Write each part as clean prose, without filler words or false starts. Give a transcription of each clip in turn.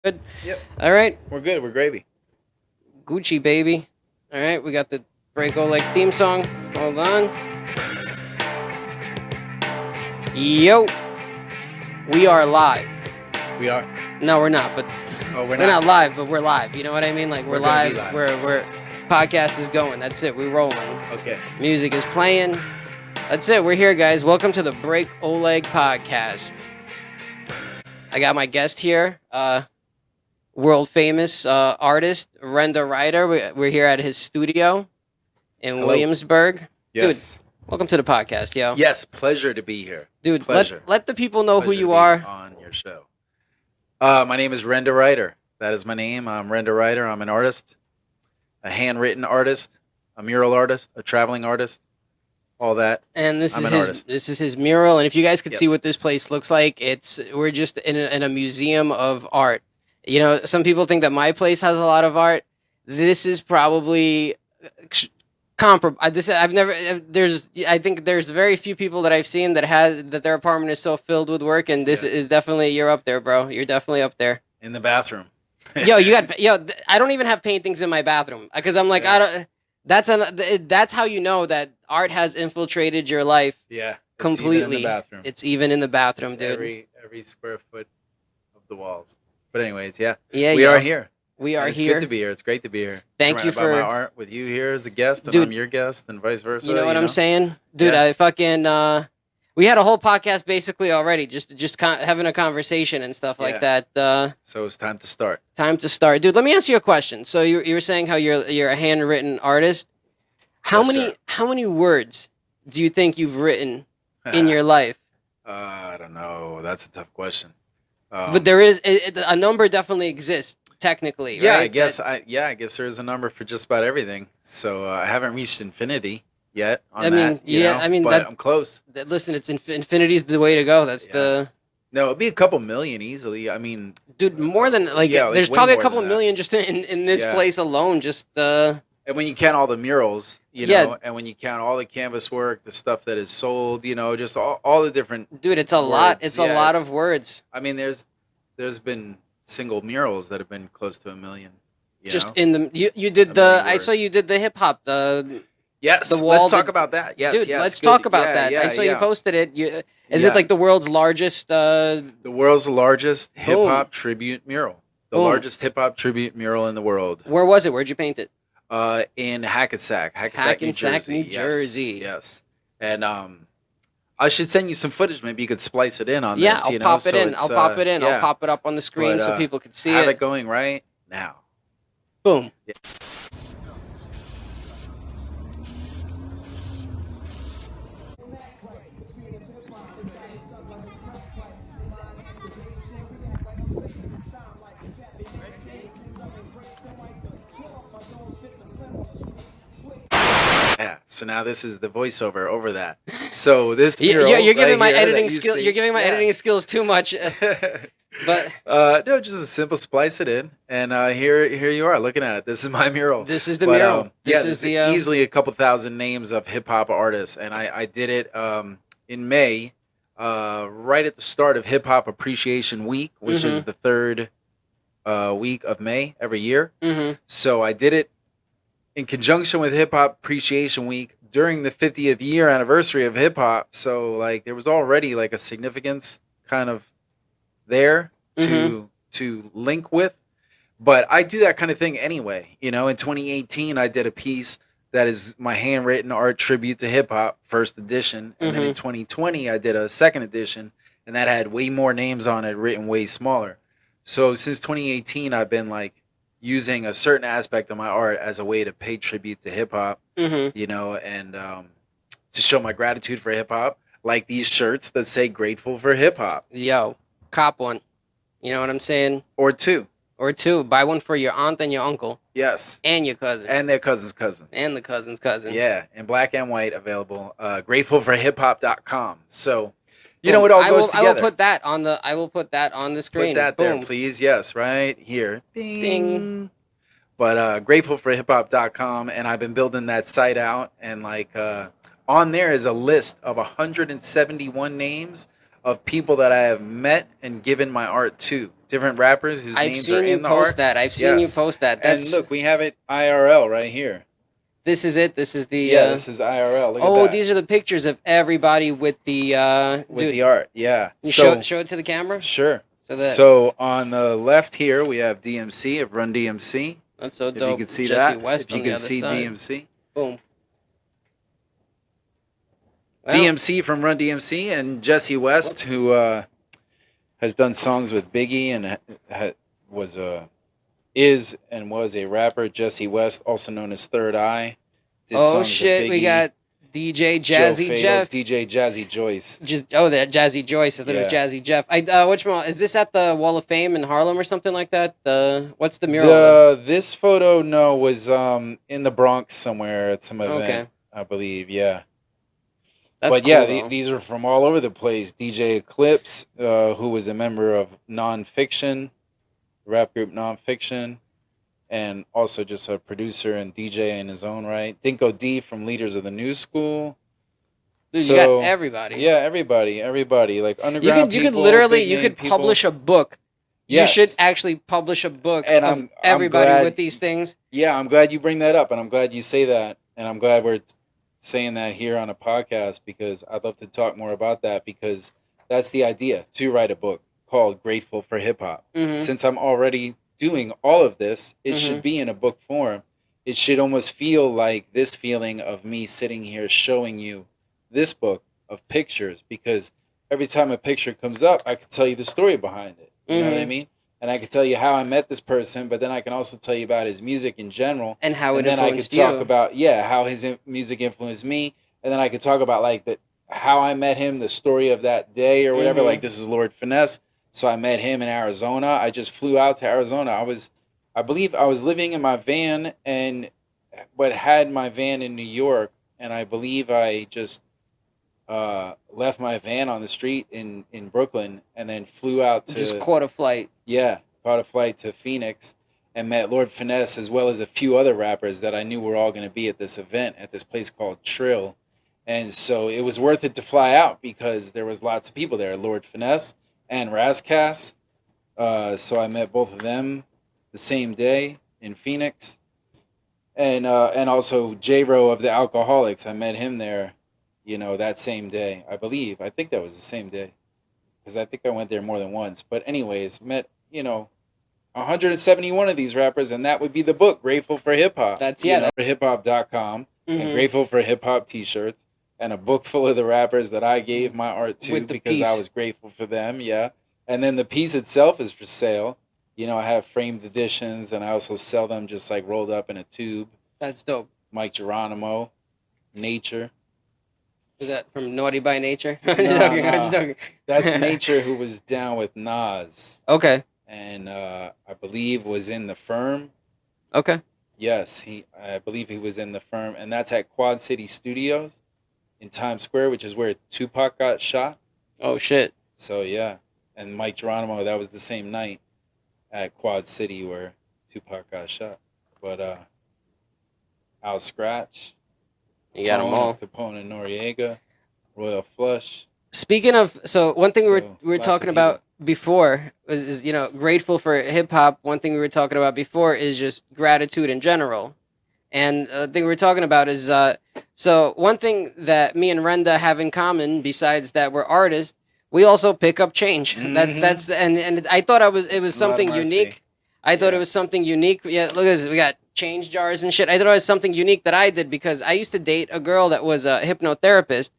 Good. Yep, All right. we're good. We're gravy. Gucci, baby. All right. We got the Breako like theme song. Hold on. Yo. We are live. We are. No, we're not, but Oh, we're we're not not. live, but we're live. You know what I mean? Like, we're We're gonna be live. live. We're podcast is going. That's it. We're rolling. Okay. Music is playing. That's it. We're here, guys. Welcome to the Break Oleg podcast. I got my guest here, world famous artist Renda Writer. We're here at his studio in Hello. Williamsburg. Yes. Dude, welcome to the podcast, yo. Yes. Pleasure to be here. Dude, Pleasure. let the people know Pleasure who you to be are. on your show. My name is Renda Writer. That is my name. I'm Renda Writer. I'm an artist, a handwritten artist, a mural artist, a traveling artist, all that. And I'm an artist. this is his mural. And if you guys could Yep. see what this place looks like, we're just in a museum of art. You know, some people think that my place has a lot of art. This is probably comparable. I think there's very few people that I've seen that their apartment is so filled with work, and this Yeah. is definitely, you're up there, bro. You're definitely up there. In the bathroom. Yo, I don't even have paintings in my bathroom because I'm like, Yeah. I don't. That's how you know that art has infiltrated your life Yeah. completely. It's even in the bathroom. It's even in the bathroom, It's dude. every square foot of the walls. But anyways, yeah. Yeah, We yo. are here. We are And it's here. good to be here. It's great to be here. Thank you Surrounded by for- my art with you here as a guest, and Dude, I'm your guest, and vice versa. You know what I'm saying, dude? Yeah. I fucking we had a whole podcast basically already, just having a conversation and stuff like Yeah. that. So it's time to start. Time to start, dude. Let me ask you a question. So you were saying how you're a handwritten artist. Yes, sir. How many words do you think you've written in your life? I don't know. That's a tough question. But there is a number definitely exists technically. Yeah, right? I guess there is a number for just about everything. So I haven't reached infinity yet. On I mean, that, you yeah, know, I mean, but that- I'm close. Listen, it's infinity's the way to go. That's Yeah. No, it'd be a couple million easily. I mean, dude. More than Yeah, like there's way probably a more couple than that. million just in this Yeah. place alone. Just and when you count all the murals, you Yeah. know, and when you count all the canvas work, the stuff that is sold, you know, just all the different. dude, it's a lot. Words, It's a yeah, lot it's- of words. I mean, there's been single murals that have been close to a million. You Just know? in the you did A the million I saw words. you did the hip hop Yes, the wall let's talk that- about that. Yes, dude. yes, Let's good. talk about Yeah, that. Yeah, I saw you yeah. posted it. Is it Yeah. like the world's largest? The world's largest hip hop Boom. tribute mural. The Boom. largest hip hop tribute mural in the world. Where was it? Where'd you paint it? In Hackensack, New Hackensack, Jersey. New Yes, Jersey. Yes. And I should send you some footage. Maybe you could splice it in on Yeah, this. I'll You know? pop it so in. it's, I'll pop it in. I'll yeah. pop it up on the screen But, so people can see Have it. it going right now. Boom. Yeah. Yeah. So now this is the voiceover over that. So this mural You're giving right my here that editing you skill. see- You're giving my yeah. editing skills too much. But No, just a simple splice it in, and here you are looking at it. This is my mural. this is the But, mural. This yeah, is there's the easily a couple thousand names of hip hop artists, and I did it in May, right at the start of Hip Hop Appreciation Week, which is the third week of May every year. mhm. So I did it in conjunction with Hip Hop Appreciation Week during the 50th year anniversary of hip hop. So like there was already like a significance kind of there to link with. But I do that kind of thing anyway. You know, in 2018 I did a piece that is my handwritten art tribute to hip hop, first edition. And then in 2020 I did a second edition, and that had way more names on it, written way smaller. So since 2018 I've been like using a certain aspect of my art as a way to pay tribute to hip hop, Mhm. you know, and to show my gratitude for hip hop, like these shirts that say "Grateful for Hip Hop" Yo, cop one. You know what I'm saying? or two. Or two. Buy one for your aunt and your uncle Yes, and your cousin and their cousins' cousins. and the cousin's cousin. Yeah, in black and white available. Gratefulforhiphop.com. So, you know, it all goes I will together. put that on the. I will put that on the screen. Put that Boom. there, please. Yes, right here. Bing. Ding. But gratefulforhiphop.com, and I've been building that site out, and like on there is a list of 171 names of people that I have met and given my art to different rappers whose I've names seen are you in the post art. that. I've seen you Yes. post that. And That's look, we have it IRL right here. This is it. This is the. Yeah, this is IRL. Look at Oh, that. these are the pictures of everybody with the. With dude, the art, yeah. you So show it to the camera. sure. So that So on the left here we have DMC of Run DMC. that's so If you dope. can see Jesse that, West if you on the can other see side. DMC. Boom. Well, DMC from Run DMC and Jesse West, who has done songs with Biggie and was is and was a rapper. Jesse West, also known as Third Eye, did oh songs shit, with Biggie, we got DJ Joe Jazzy Fatal, Jeff. DJ Jazzy Joyce. Just that Jazzy Joyce. I thought it was Yeah. Jazzy Jeff. Which one is this at the Wall of Fame in Harlem or something like that? What's the mural? This photo was in the Bronx somewhere at some event, Okay. I believe. Yeah. That's But cool, yeah, though. these are from all over the place. DJ Eclipse, who was a member of Nonfiction, rap group Nonfiction, and also just a producer and DJ in his own right. Dinko D from Leaders of the New School. Dude, you got everybody. Yeah, everybody, like You underground. could people, literally big name people. publish a book. Yes. You should actually publish a book And of I'm everybody glad- with these things. Yeah, I'm glad you bring that up, and I'm glad you say that, and I'm glad we're saying that here on a podcast because I'd love to talk more about that because that's the idea, to write a book called Grateful for Hip Hop. Mhm. Since I'm already doing all of this, it Mhm. should be in a book form. It should almost feel like this feeling of me sitting here showing you this book of pictures because every time a picture comes up, I can tell you the story behind it. You know what I Mhm. mean? And I can tell you how I met this person, but then I can also tell you about his music in general. And how it And then I could influenced talk you. about how his music influenced me, and then I could talk about like how I met him, the story of that day or whatever. Mhm. Like this is Lord Finesse, so I met him in Arizona. I just flew out to Arizona. I believe I was living in my van but had my van in New York, and I believe I just left my van on the street in Brooklyn, and then flew out to Just caught a flight. caught a flight to Phoenix and met Lord Finesse as well as a few other rappers that I knew were all going to be at this event at this place called Trill. And so it was worth it to fly out because there was lots of people there, Lord Finesse and Razcast. So I met both of them the same day in Phoenix. And also J-Ro of the Alcoholics. I met him there, that same day, I believe. I think that was the same day because I think I went there more than once. But anyways, met, 171 of these rappers, and that would be the book, Grateful for Hip Hop. That's for hiphop.com and Mhm. Grateful for Hip Hop t-shirts and a book full of the rappers that I gave my art to With the because I piece. was grateful for them, yeah. And then the piece itself is for sale. I have framed editions, and I also sell them just like rolled up in a tube. That's dope. Mike Geronimo, Nature. Is that from Naughty by Nature? I'm No, just joking. I'm no. just joking. That's Nature, who was down with Nas, Okay. and I believe was in The Firm. Okay. Yes, I believe he was in The Firm, and that's at Quad City Studios in Times Square, which is where Tupac got shot. Oh shit. So yeah, and Mike Geronimo, that was the same night at Quad City where Tupac got shot. But Al Scratch, You got them all. Capone and Noriega, Royal Flush. Speaking of, so one thing we So, were lots talking of about before is grateful for hip hop. One thing we were talking about before is just gratitude in general, and the thing we were talking about is so one thing that me and Renda have in common besides that we're artists, we also pick up change. That's and I thought it was something Lord mercy. unique. I thought Yeah. it was something unique. Yeah, look at this. We got change jars and shit. I thought it was something unique that I did because I used to date a girl that was a hypnotherapist.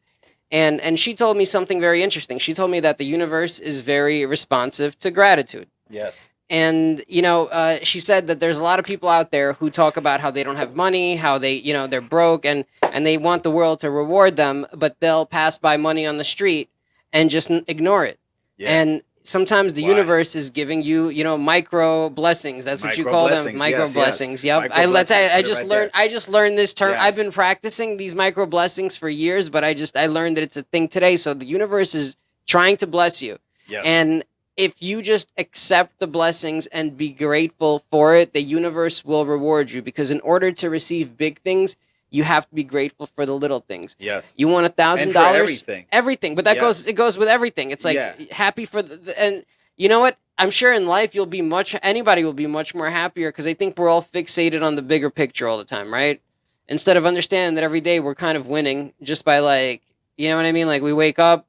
And she told me something very interesting. She told me that the universe is very responsive to gratitude. Yes. And, she said that there's a lot of people out there who talk about how they don't have money, how they, they're broke, and they want the world to reward them, but they'll pass by money on the street and just ignore it. Yeah. And sometimes the Why? universe is giving you, micro blessings. That's what you Micro call them, blessings, micro yes, blessings. yes. Yep. Micro blessings, I put it just right learned. there. I just learned this term. I've Yes. been practicing these micro blessings for years, but I learned that it's a thing today. So the universe is trying to bless you, Yes. and if you just accept the blessings and be grateful for it, the universe will reward you. Because in order to receive big things, you have to be grateful for the little things. Yes. You want And $1,000, for everything. everything, but that Yes. goes with everything. It's like Yeah. happy for and you know what? I'm sure in life anybody will be much more happier because I think we're all fixated on the bigger picture all the time, right? Instead of understanding that every day we're kind of winning just by like, you know what I mean? Like we wake up,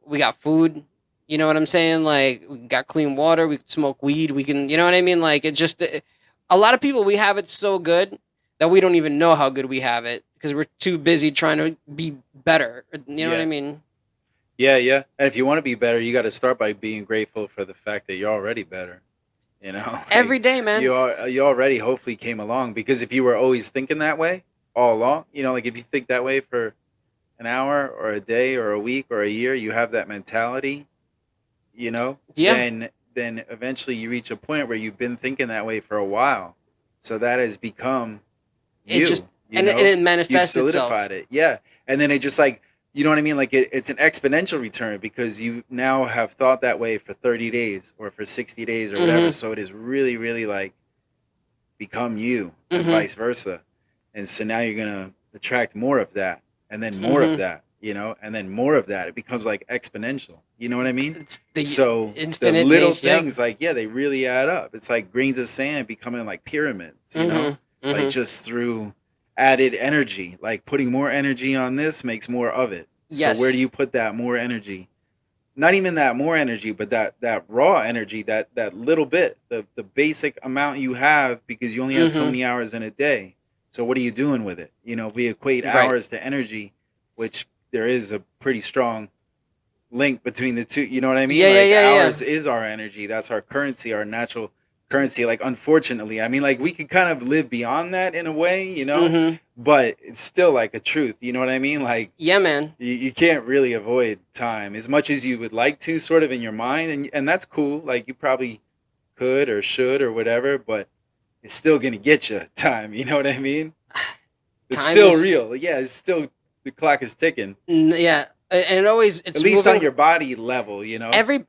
we got food, you know what I'm saying? Like we got clean water, we can smoke weed, we can, you know what I mean? Like a lot of people, we have it so good that we don't even know how good we have it because we're too busy trying to be better. You know what I mean? Yeah, yeah. And if you want to be better, you got to start by being grateful for the fact that you're already better. You know, Every day, man. You already hopefully came along, because if you were always thinking that way all along, you know, like if you think that way for an hour or a day or a week or a year, you have that mentality, you know, Yeah. then eventually you reach a point where you've been thinking that way for a while. So that has become It you. just You and know, it you've manifests solidified itself. it. Yeah. And then it just like, you know what I mean? Like it's an exponential return because you now have thought that way for 30 days or for 60 days or whatever. Mm-hmm. So it is really, really like become you and Mm-hmm. vice versa. And so now you're going to attract more of that and then more of Mm-hmm. that, you know, and then more of that. It becomes like exponential. You know what I mean? It's the So the infinite little nature. Yep. things, like, yeah, they really add up. It's like grains of sand becoming like pyramids, you know, Mm-hmm. like Mm-hmm. just through added energy, like putting more energy on this makes more of it. So where Yes. do you put that more energy? Not even that more energy, but that raw energy, that little bit, the basic amount you have, because you only have so Mm-hmm. many hours in a day. So what are you doing with it? You know, we equate Right. hours to energy, which there is a pretty strong link between the two. You know what I mean? Yeah. Yeah. Like Yeah. Yeah. ours is our energy. That's our currency, our natural currency. Like unfortunately, I mean, like we could kind of live beyond that in a way, you know, Mm-hmm. but it's still like a truth. You know what I mean? Like Yeah, man. you can't really avoid time as much as you would like to, sort of in your mind, and that's cool. Like you probably could or should or whatever, but it's still gonna get you time. You know what I mean? It's Time still is real. Yeah, it's still, the clock is ticking. yeah, and At it's least on moving your body level, you know. every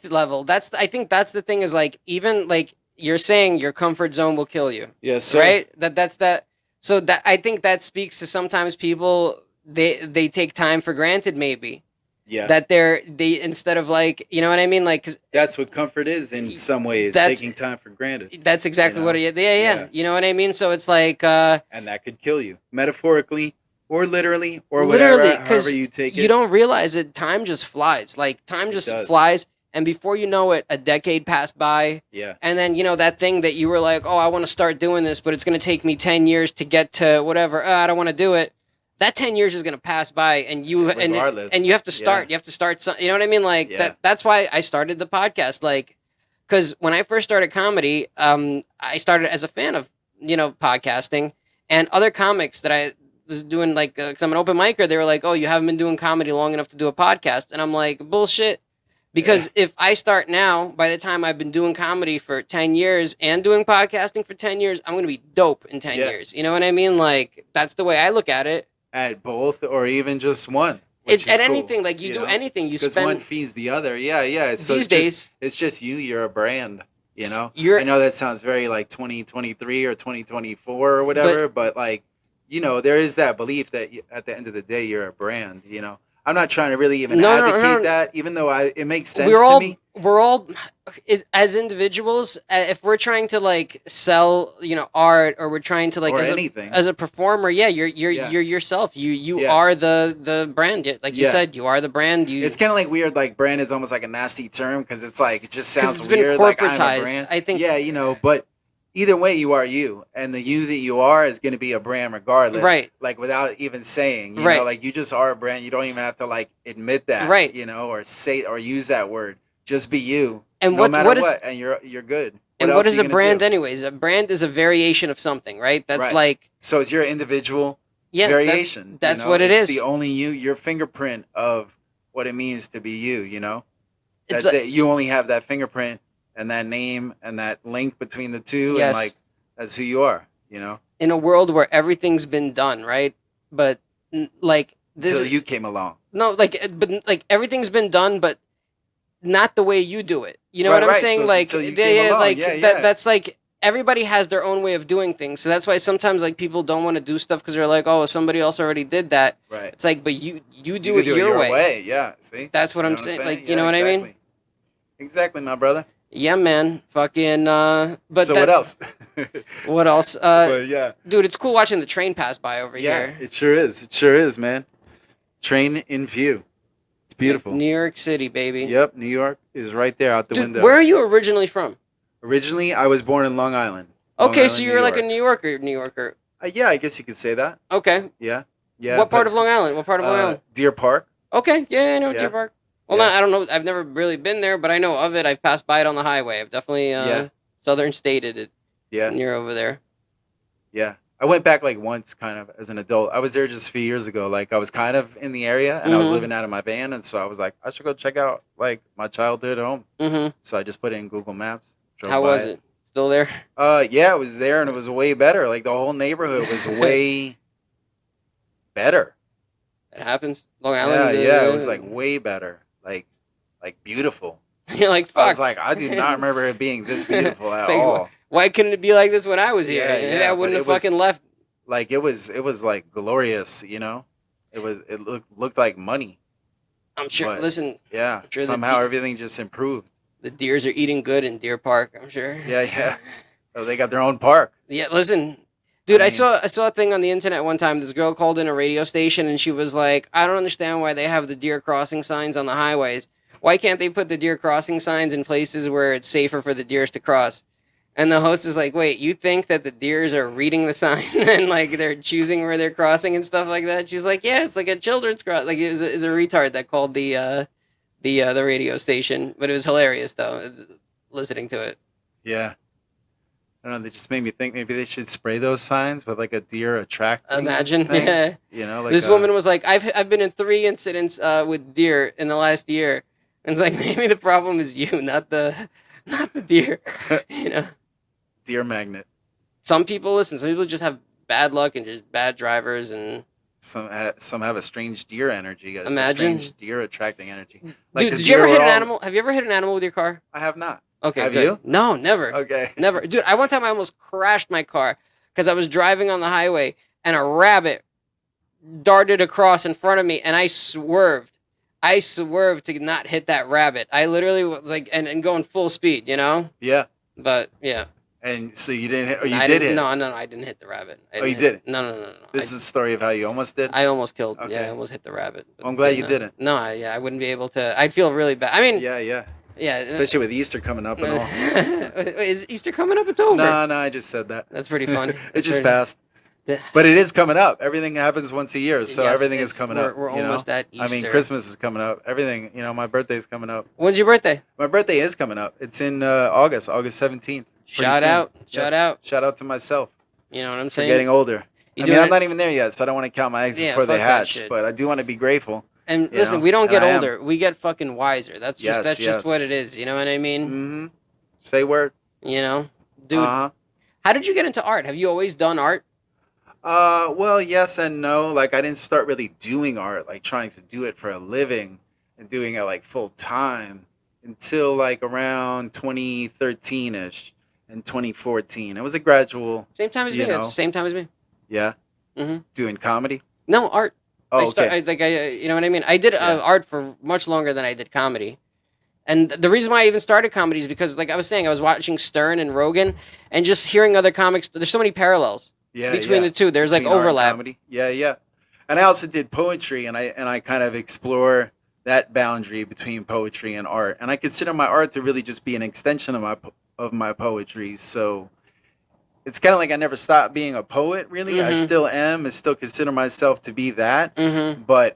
level. I think that's the thing is like even like you're saying your comfort zone will kill you, Yes, sir. right? That's that. So that I think that speaks to sometimes people they take time for granted maybe Yeah, that they instead of like you know what I mean like 'cause that's what comfort is in some ways, that's taking time for granted. that's You exactly what know. it is. Yeah, yeah. Yeah, You know what I mean? So it's like and that could kill you, metaphorically or literally or literally whatever, however because you take you it. don't realize it. Time just flies. Like time It just does. flies, and before you know it, a decade passed by. Yeah. And then you know that thing that you were like, oh, I want to start doing this, but it's going to take me 10 years to get to whatever. I don't want to do it. That 10 years is going to pass by, and and Regardless. you have to Yeah. start. You have to start. You know what I mean? Like Yeah. That's why I started the podcast. Like, because when I first started comedy, I started as a fan of podcasting and other comics that I was doing. Like, because I'm an open micer, they were like, "Oh, you haven't been doing comedy long enough to do a podcast," and I'm like, "Bullshit." Yeah. Because if I start now, by the time I've been doing comedy for 10 years and doing podcasting for 10 years, I'm going to be dope in 10 Yeah. years. You know what I mean? Like, that's the way I look at it. At both or even just one, which It's is at cool, anything. Like, you do know? anything, you Because one spend feeds the other. Yeah, yeah. So these days, it's just you. You're a brand. You know. you're, I know that sounds very like 2023 or 2024 or but whatever, but like, you know, there is that belief that at the end of the day you're a brand. You know. I'm not trying to really even no, no, advocate no. that, even though it makes sense We're to all, me. we're all, as individuals, if we're trying to like sell, art, or we're trying to like Or anything. as a performer, yeah, you're Yeah. you're yourself. You Yeah. are the brand. Like you Yeah. said, you are the brand. It's kind of like weird. Like brand is almost like a nasty term because it's like it just 'Cause sounds it's been weird. Like I'm a corporatized. brand. I think. Yeah, you know. But either way, you are you, and the you that you are is going to be a brand regardless. Right. Like without even saying, you Right. know, like you just are a brand. You don't even have to like admit that. Right. You know, or say or use that word. Just be you. And no matter what is and you're good. and else what are is you a gonna brand do? anyways? A brand is a variation of something, right? That's Right. like So it's your individual yeah, variation. That's you know? what it it's is. the only you, your fingerprint of what it means to be you. You know. It's That's it. You only have that fingerprint and that name and that link between the two, and yes. like that's who you are. You know, In a world where everything's been done, right? But like this, until you came along. no, but like everything's been done, but not the way you do it. You know Right, what I'm right. saying? So it's Like until you came along. like Yeah, yeah. that's like everybody has their own way of doing things. So that's why sometimes like people don't want to do stuff because they're like, oh, somebody else already did that. Right. It's like, but you do You it could do it your way. Yeah. See. That's what You I'm know saying. Like, Yeah, you know what I mean? exactly. Exactly, my brother. Yeah, man. Fucking. But So what that's else? what else. But yeah, Dude, it's cool watching the train pass by over yeah, here. it sure is. It sure is, man. Train in view. It's beautiful. New York City, baby. Yep, New York is right there out the Dude, window. where are you originally from? Originally, I was born in Long Island. Long Okay, so Island, you New were like a York. New Yorker. New Yorker. Yeah, I guess you could say that. Okay. Yeah, yeah. What part of Long Island? What part of Long Island? Deer Park. Okay, yeah, I know Deer Yeah, Park. Well, yeah, not I don't know. I've never really been there, but I know of it. I've passed by it on the highway. I've definitely yeah, southern stated it yeah, near over there. yeah. I went back like once, kind of as an adult. I was there just a few years ago. Like I was kind of in the area, and I was Mm-hmm. living out of my van, and so I was like, I should go check out like my childhood home. Mm-hmm. So I just put it in Google Maps. Drove How by was it? Still there? Yeah, it was there, and it was way better. Like the whole neighborhood was way better. It happens. Long Yeah, Island. yeah, it was like way better. Like beautiful. You're like I was fuck. like, I do not remember it being this beautiful It's at like, all. why couldn't it be like this when I was here? Yeah, Maybe yeah, I but wouldn't have it was fucking left. like it was like glorious, you know. It looked like money. I'm sure. But Listen, yeah, I'm sure somehow everything just improved. the deers are eating good in Deer Park. I'm sure. Yeah, yeah. Oh, they got their own park. Yeah, listen, dude. I I mean- saw a thing on the internet one time. This girl called in a radio station and she was like, "I don't understand why they have the deer crossing signs on the highways. Why can't they put the deer crossing signs in places where it's safer for the deers to cross?" And the host is like, "Wait, you think that the deers are reading the sign and like they're choosing where they're crossing and stuff like that?" She's like, "Yeah, it's like a children's cross. Like it was a retard that called the radio station, but it was hilarious though, listening to it." Yeah. I don't know. They just made me think maybe they should spray those signs with like a deer attracting. Imagine, thing. yeah. You know, like This woman was like, I've been in 3 incidents with deer in the last year, and it's like maybe the problem is you, not the deer. You know, deer magnet. some people listen. Some people just have bad luck and just bad drivers, and Some have a strange deer energy. A Imagine. strange deer attracting energy. dude, the did you ever deer hit were an all- animal? Have you ever hit an animal with your car? I have not. Okay, Have good. you? No, never, Okay. never, dude. One time I almost crashed my car because I was driving on the highway and a rabbit darted across in front of me, and I swerved. I swerved to not hit that rabbit. I literally was like, and going full speed, you know. Yeah. But yeah, And so you didn't hit, or you I did didn't- hit. No, I didn't hit the rabbit. Oh, you didn't? No. This is a story of how you almost did. I almost killed. Yeah, Okay. I almost hit the rabbit. but I'm glad you not. didn't. No, I wouldn't be able to. I'd feel really bad. I mean, Yeah. yeah. Especially with Easter coming up and all. Is Easter coming up? It's over. No, I just said that. That's pretty funny. It just passed. Yeah. But it is coming up. Everything happens once a year, so Yes, everything is it's- coming we're- up. we're you know? almost at I mean, Easter. Christmas is coming up. Everything, my birthday's coming up. When's your birthday? My birthday is coming up. It's in August 17th. Pretty Shout soon. out. Yes. Shout out. Shout out to myself You know what I'm for saying? getting older. You I doing mean, I'm it- not even there yet, so I don't want to count my eggs Yeah, before they fuck that hatch. shit. But I do want to be grateful. And you listen, know? we don't And get I am. older. We get fucking wiser. That's Yes, just yes. what it is. You know what I mean? Mm-hmm. Say word. You know, dude. Uh-huh. How did you get into art? Have you always done art? Well, yes and no. Like, I didn't start really doing art, like trying to do it for a living and doing it like full time until like around 2013-ish and 2014. It was a gradual, Same time as You me. That's know. the same time as me. yeah, Mm-hmm. doing comedy. No art. Oh, okay. You know what I mean? I did Yeah. art for much longer than I did comedy. And the reason why I even started comedy is because, like I was saying, I was watching Stern and Rogan and just hearing other comics. There's so many parallels Yeah, between yeah. the two. There's like Between art and overlap. comedy. Yeah. And I also did poetry, and I kind of explore that boundary between poetry and art. And I consider my art to really just be an extension of my poetry. So it's kind of like I never stopped being a poet. Really, I Mhm. still am, and still consider myself to be that. Mm-hmm. But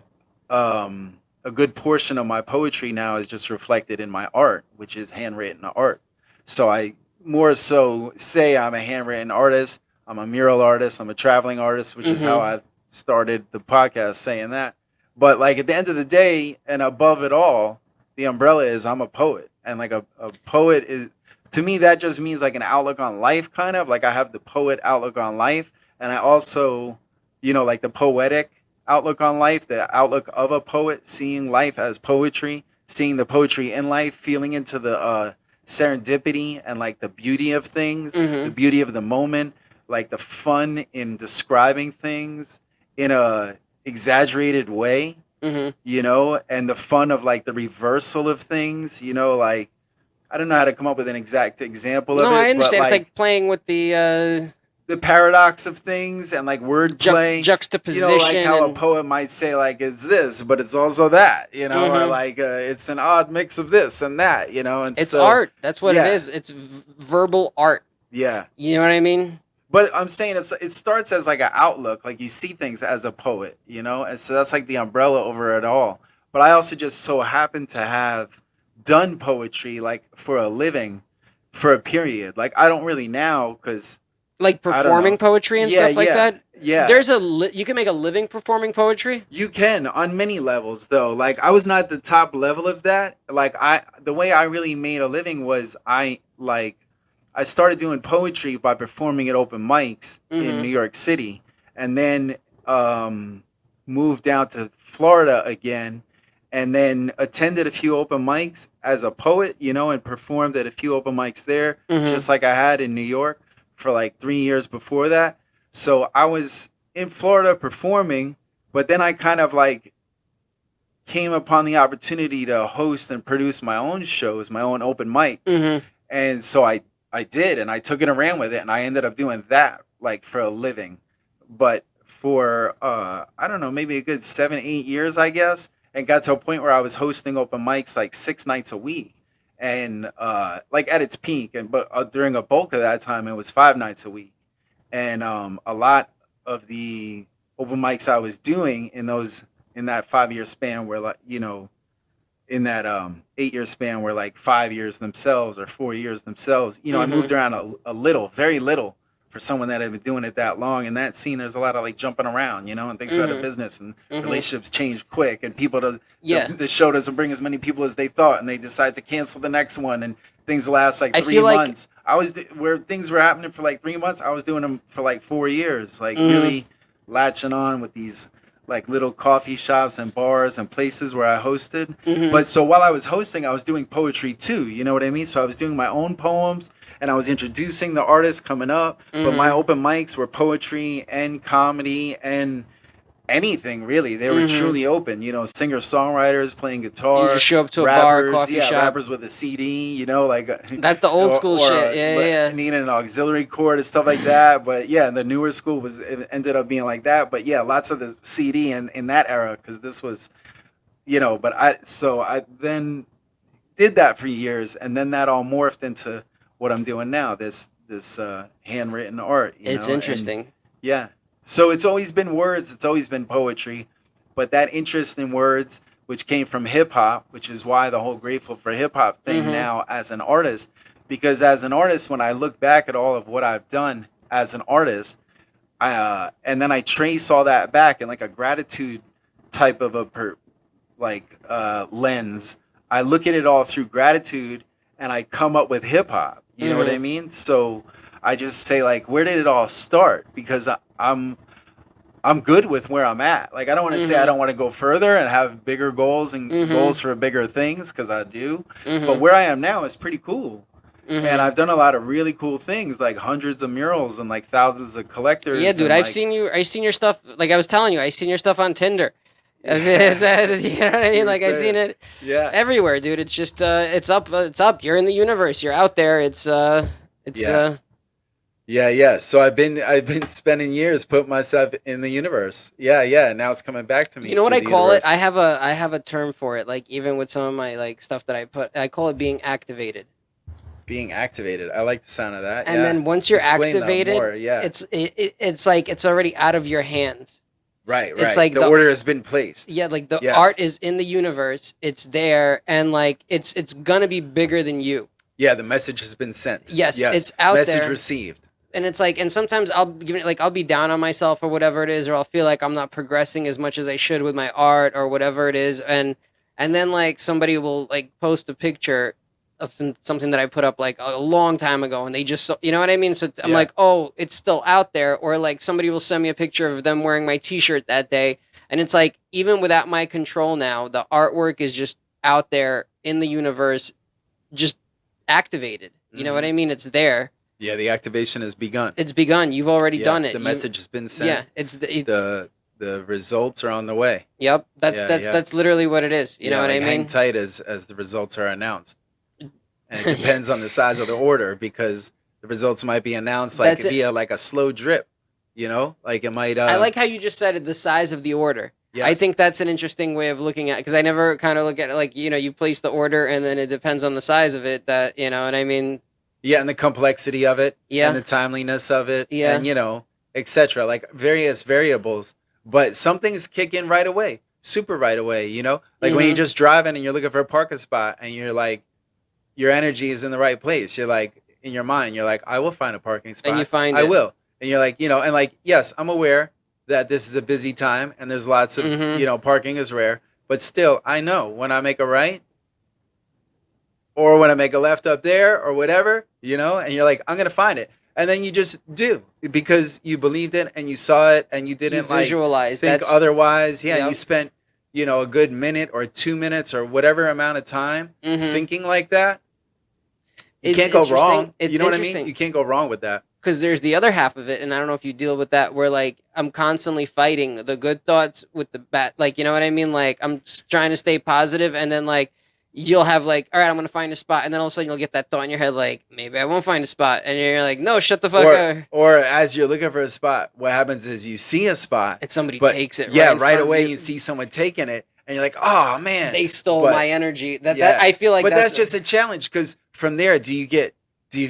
a good portion of my poetry now is just reflected in my art, which is handwritten art. So I more so say I'm a handwritten artist. I'm a mural artist. I'm a traveling artist, which is how I started the podcast saying that. But like at the end of the day, and above it all, the umbrella is I'm a poet. And like a poet is, to me, that just means like an outlook on life, kind of. Like I have the poet outlook on life. And I also, like the poetic outlook on life, the outlook of a poet, seeing life as poetry, seeing the poetry in life, feeling into the serendipity and like the beauty of things, the beauty of the moment, like the fun in describing things in a exaggerated way, Mm-hmm. and the fun of like the reversal of things, like I don't know how to come up with an exact example of No, I it, but understand. It's like like playing with the paradox of things and like wordplay. You know, like juxtaposition how a and. poet might say like it's this, but it's also that. You know, or Hmm. like it's an odd mix of this and that. You know, and It's so art. That's what it yeah, is. It's verbal art. yeah. You know what I mean? But I'm saying it starts as like an outlook, like you see things as a poet, you know, and so that's like the umbrella over it all. But I also just so happen to have done poetry like for a living, for a period. Like I don't really now because Like I don't performing know. poetry and Yeah, stuff like yeah, that. yeah. You can make a living performing poetry. You can on many levels though. Like I was not at the top level of that. Like the way I really made a living was I started doing poetry by performing at open mics in New Mm-hmm. York City, and then um, moved down to Florida again, and then attended a few open mics as a poet, you know, and performed at a few open mics there, Mm-hmm. just like I had in New York for like 3 years before that. So I was in Florida performing, but then I kind of like came upon the opportunity to host and produce my own shows, my own open mics. Mm-hmm. And so I did, and I took it and ran with it, and I ended up doing that like for a living. But for I don't know, maybe a good 7 8 years, I guess, and got to a point where I was hosting open mics like 6 nights a week, and like at its peak, and but during a bulk of that time, it was 5 nights a week, and a lot of the open mics I was doing in that 5 year span were like, you know, in that 8 year span were like 5 years themselves or 4 years themselves. You know, I moved Mm-hmm. around a little, very little for someone that had been doing it that long. In that scene, there's a lot of like jumping around, you know, and things about the Mm-hmm. business, and Mm-hmm. relationships change quick, and people does Yeah. the show doesn't bring as many people as they thought, and they decide to cancel the next one, and things last like I three feel like. months. Where things were happening for like 3 months, I was doing them for like 4 years, like Mm-hmm. really latching on with these like little coffee shops and bars and places where I hosted. Mm-hmm. But so while I was hosting, I was doing poetry too. You know what I mean? So I was doing my own poems, and I was introducing the artists coming up. But my Mm-hmm. open mics were poetry and comedy and anything really. They were Mm-hmm. truly open. You know, singer songwriters playing You just guitar, show up to a bar, rappers, coffee yeah, shop. rappers with a CD. You know, like That's the old school or shit. Yeah, yeah, needing an auxiliary cord and stuff like that. But yeah, the newer school was it ended up being like that. But yeah, lots of the CD in that era, because this was, you know. But I then did that for years, and then that all morphed into what I'm doing now. This handwritten art, you yeah. It's know, and interesting. yeah. So it's always been words, it's always been poetry, but that interest in words, which came from hip hop, which is why the whole grateful for hip hop thing Mm-hmm. now as an artist, because as an artist, when I look back at all of what I've done as an artist, and then I trace all that back in like a gratitude type of lens. I look at it all through gratitude, and I come up with hip hop. You know what I Mm-hmm. mean? So I just say like, where did it all start? Because I'm good with where I'm at. Like I don't want to say I Mm-hmm. don't want to go further and have bigger goals and Mm-hmm. goals for bigger things, because I do. But Mm-hmm. where I am now is pretty cool. And Mm-hmm. I've done a lot of really cool things, like hundreds of murals and like thousands of Yeah, collectors dude. and like I've seen your stuff. Like I was telling you, I seen your stuff on Tinder. yeah, You know what I you mean? were Like I've seen saying, it yeah, everywhere, dude. It's just it's up. It's up. You're in the universe. You're out there. It's yeah. Yeah, yeah. So I've been spending years putting myself in the universe. Yeah, yeah. Now it's coming back to you me know what through I the call it? universe. I have a term for it. Like even with some of my like stuff that I put, I call it being activated. Being activated. I like the sound of that. And Yeah. then once you're Explain that activated, more. Yeah. it's like it's already out of your hands. Right, It's right. like The order has been placed. yeah, like the art Yes. is in the universe. It's there, and like it's gonna be bigger than you. Yeah, the message has been sent. Yes, Yes. it's out Message there. received. And it's like, and sometimes I'll give it like I'll be down on myself or whatever it is, or I'll feel like I'm not progressing as much as I should with my art or whatever it is, and then like somebody will like post a picture of something that I put up like a long time ago, and they just you know what I mean. So I'm Yeah. like, oh, it's still out there, or like somebody will send me a picture of them wearing my T-shirt that day, and it's like even without my control now, the artwork is just out there in the universe, just activated. You know what Hmm. I mean? It's there. Yeah, the activation has begun. It's begun. You've already Yeah, done it. the You message has been yeah. sent. It's The results are on the way. yep. Yeah, yeah. That's literally what it is. You know Yeah, what I like hang mean? tight as the results are announced. and it depends on the size of the order because the results might be announced like That's it. via like a slow drip. You know, like it might. I like how you just said it, the size of the order. I Yes. think that's an interesting way of looking at, because I never kind of look at it like, you place the order and then it depends on the size of it, that, you know what I mean? Yeah, and the complexity of it, and Yeah. the timeliness of it, Yeah. and etc. Like various variables. But some things kick in right away, super right away. Like when you're Hmm. just driving and you're looking for a parking spot, and you're like, your energy is in the right place. You're like in your mind, you're like, I will find a parking And you spot. find I it. will. And you're like, and like, yes, I'm aware that this is a busy time and there's lots of, Hmm. parking is rare. But still, I know when I make a right or when I make a left up there or whatever, and you're like, I'm gonna find it. And then you just do because you believed it and you saw it and you You didn't like visualize. think That's, otherwise. Yeah, and you yep. spent, a good minute or 2 minutes or whatever amount of time Hmm. thinking like that. You It's can't go interesting. wrong. It's You know what I mean? interesting. You can't go wrong with that. Because there's the other half of it, and I don't know if you deal with that, where like I'm constantly fighting the good thoughts with the bad, like, you know what I mean? Like I'm trying to stay positive, and then like you'll have like, all right, I'm gonna find a spot, and then all of a sudden you'll get that thought in your head, like maybe I won't find a spot, and you're like, no, shut the fuck Or up. or as you're looking for a spot, what happens is you see a spot, And somebody but takes it yeah, right in right front of away you. you see someone taking it, and you're like, oh man, They stole but my energy. That yeah, I feel like but that's that's just a challenge because from there, do you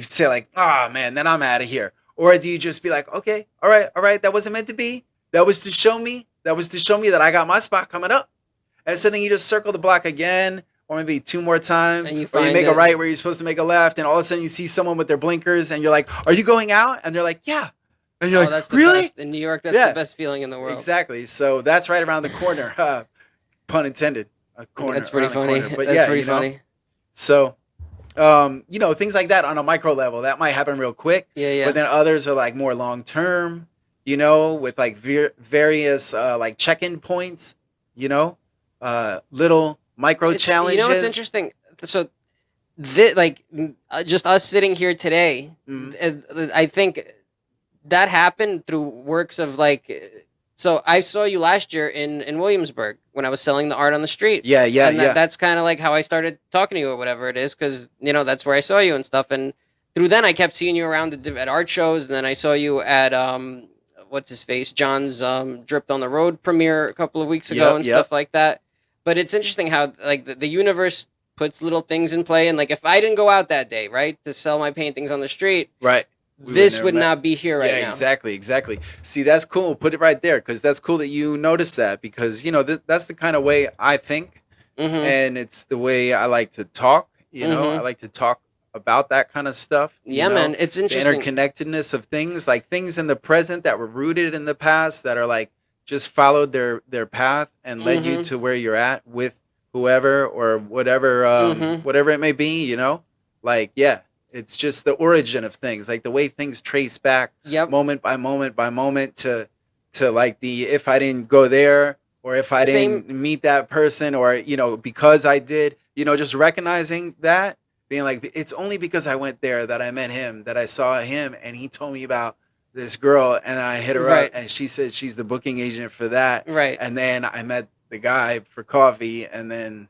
say like, oh man, then I'm out of here, or do you just be like, okay, all right, that wasn't meant to be. That was to show me. That was to show me that I got my spot coming up. And so then you just circle the block again, or maybe two more times, and you or you find make a it. right where you're supposed to make a left, and all of a sudden you see someone with their blinkers, and you're like, "Are you going out?" And they're like, "Yeah." And you're Oh, like, that's the "Really?" best in New York. That's the Yeah, best feeling in the world. exactly. So that's right around the corner, pun intended. A corner That's pretty around the funny. corner, but That's yeah, pretty funny. So, things like that on a micro level that might happen real quick, Yeah, yeah. but then others are like more long term. With like various like check-in points. Little micro It's, you know what's challenges. interesting? So just us sitting here today, Mhm. I think that happened through works of like. So I saw you last year in Williamsburg when I was selling the art on the street. Yeah, yeah, And yeah. that's kind of like how I started talking to you or whatever it is, because that's where I saw you and stuff. And through then I kept seeing you around at art shows, and then I saw you at what's his face, John's Dripped on the Road premiere a couple of weeks ago Yep, and yep. stuff like that. But it's interesting how like the universe puts little things in play, and like if I didn't go out that day, right, to sell my paintings on the street, Right. We this never would met. not be here right Yeah, now. exactly, exactly. See, that's cool. Put it right there because that's cool that you notice that because that's the kind of way I think, Mm-hmm. and it's the way I like to talk. I Mm-hmm. like to talk about that kind of stuff. Yeah, man, it's The interesting. interconnectedness of things, like things in the present that were rooted in the past that are like just followed their path and led you Mm-hmm. to where you're at with whoever or whatever Mm-hmm. whatever it may be. Like yeah, it's just the origin of things, like the way things trace back Yep. moment by moment by moment to like the if I didn't go there or if I Same. didn't meet that person or because I did, just recognizing that, being like it's only because I went there that I met him, that I saw him and he told me about this girl and I hit her up Right. and she said she's the booking agent for that, Right. and then I met the guy for coffee and then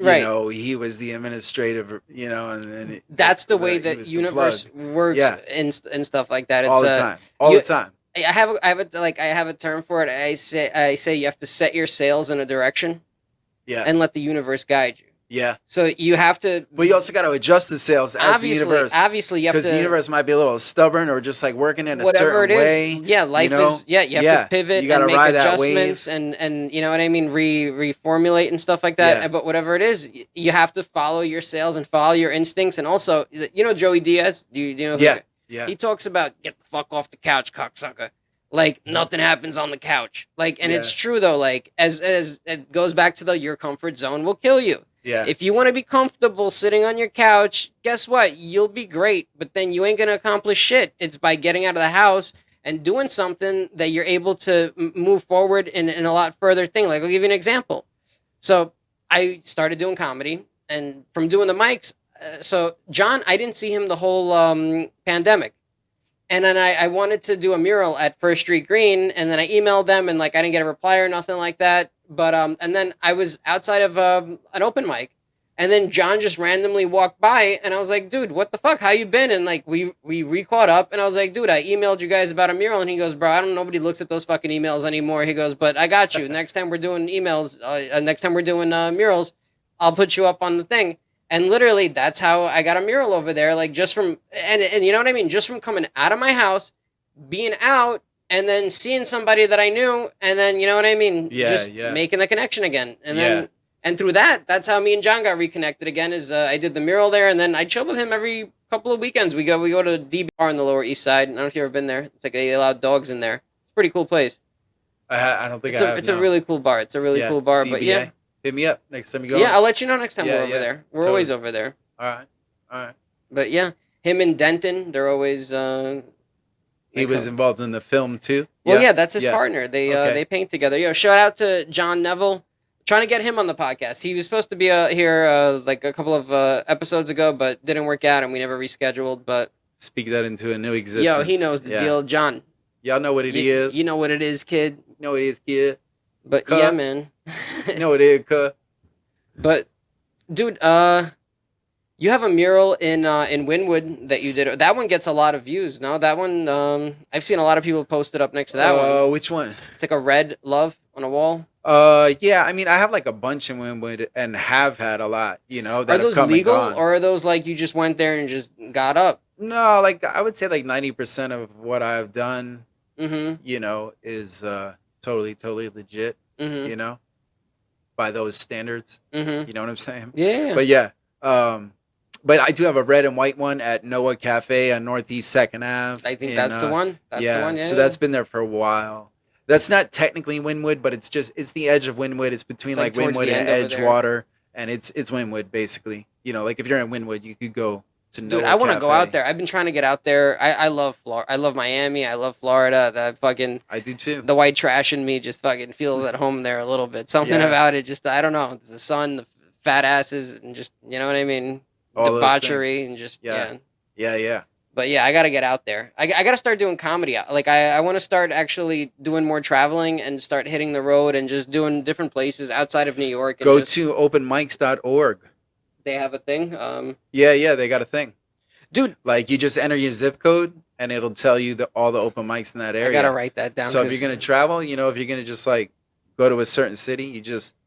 Right. he was the administrative, and then That's the way he that was the universe plug. works, Yeah. and stuff like that. It's All the time, all you- the time. I have a term for it. I say you have to set your sails in a direction Yeah, and let the universe guide you. yeah. So you have to But you also got to adjust the sails as the obviously universe, obviously you have because to the universe might be a little stubborn or just like working in a whatever it certain is. way. Yeah, life is you have Yeah, to pivot you gotta and make ride that adjustments and you know what I mean, reformulate and stuff like that. Yeah. But whatever it is, you have to follow your sails and follow your instincts. And also, Joey Diaz. Do you know? Yeah, yeah, He talks about get the fuck off the couch, cocksucker. Like nothing happens on the couch. Like, and it's true though. Like as it goes back to your comfort zone will kill you. yeah. If you want to be comfortable sitting on your couch, guess what? You'll be great, but then you ain't gonna accomplish shit. It's by getting out of the house and doing something that you're able to move forward in a lot further thing. Like I'll give you an example. So I started doing comedy, and from doing the mics. So John, I didn't see him the whole pandemic. And then I wanted to do a mural at First Street Green, and then I emailed them, and like I didn't get a reply or nothing like that. But and then I was outside of an open mic, And then John just randomly walked by, and I was like, dude, what the fuck? How you been? And like we re-caught up, and I was like, dude, I emailed you guys about a mural, and he goes, bro, I don't nobody looks at those fucking emails anymore. He goes, but I got you. Next time we're doing emails, next time we're doing murals, I'll put you up on the thing. And literally, that's how I got a mural over there. Like just from and you know what I mean, just from coming out of my house, being out, and then seeing somebody that I knew, and then you know what I mean, just making the connection again, and then. And through that, that's how me and John got reconnected again. Is I did the mural there, and then I chill with him every couple of weekends. We go to DBR on the Lower East Side. I don't know if you've ever been there. It's like they allow dogs in there. It's a pretty cool place. I don't think it's a really cool bar. It's a really cool bar. DBA. But yeah, hit me up next time you go. Yeah, I'll let you know next time we're over there. We're always over there. All right. But yeah, him and Denton, they're always. He was involved in the film too. Well, yeah, that's his partner. They paint together. Yo, shout out to John Neville. Trying to get him on the podcast. He was supposed to be here like a couple of episodes ago, but didn't work out, and we never rescheduled. But speak that into a new existence. Yo, he knows the deal, John. Y'all know what it is. You know what it is, kid. You know what it is, kid. But yeah, man. You know what it is, cuh. But dude, you have a mural in Wynwood that you did. That one gets a lot of views. No, that one I've seen a lot of people post it up next to that one. Which one? It's like a red love on a wall. Yeah, I mean, I have like a bunch in Wynwood and have had a lot, you know, that are those legal or are those like you just went there and just got up? No, like I would say like 90% of what I've done, mm-hmm. you know, is totally legit, mm-hmm. you know, by those standards. Mm-hmm. You know what I'm saying? Yeah. But yeah, but I do have a red and white one at Noah Cafe on Northeast 2nd Ave. I think that's the one. That's the one, yeah. So that's been there for a while. That's not technically Wynwood, but it's the edge of Wynwood. It's between like Wynwood and Edgewater, and it's Wynwood basically. You know, like if you're in Wynwood, you could go to Noah. Dude, I want to Cafe. go out there. I've been trying to get out there. I love Florida. I love Miami. I love Florida. I do too. The white trash in me just fucking feels at home there a little bit. Something about it, just I don't know. The sun, the fat asses, and just you know what I mean. All debauchery and just yeah. But yeah, I gotta get out there. I gotta start doing comedy. Like I want to start actually doing more traveling and start hitting the road and just doing different places outside of New York. And go to openmics.org. They have a thing. Yeah, they got a thing, dude. Like you just enter your zip code and it'll tell you all the open mics in that area. I gotta write that down. So if you're gonna travel, you know, if you're gonna just like go to a certain city,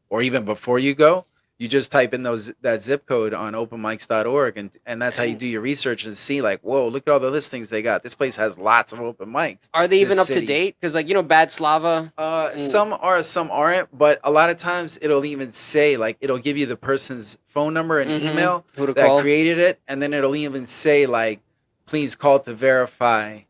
or even before you go. You just type in that zip code on openmics.org and that's how you do your research and see like, whoa, look at all the listings they got. This place has lots of open mics. Are they even up to date? Because like, you know, Bad Slava? Some are, some aren't. But a lot of times it'll even say like, it'll give you the person's phone number and email that created it. And then it'll even say like, please call to verify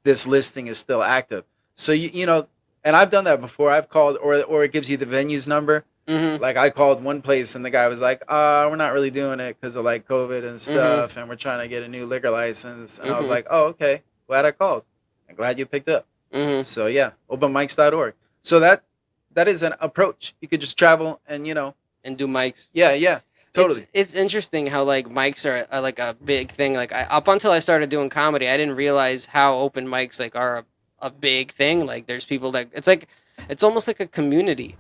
this listing is still active. So, you know, and I've done that before. I've called or it gives you the venue's number. Mm-hmm. Like I called one place and the guy was like, we're not really doing it because of like COVID and stuff, and we're trying to get a new liquor license. And I was like, oh, okay, glad I called. I'm glad you picked up. So yeah, openmics.org. So that is an approach. You could just travel and you know and do mics. Yeah, totally. It's interesting how like mics are like a big thing. Like up until I started doing comedy, I didn't realize how open mics like are a big thing. Like there's people that it's almost like a community.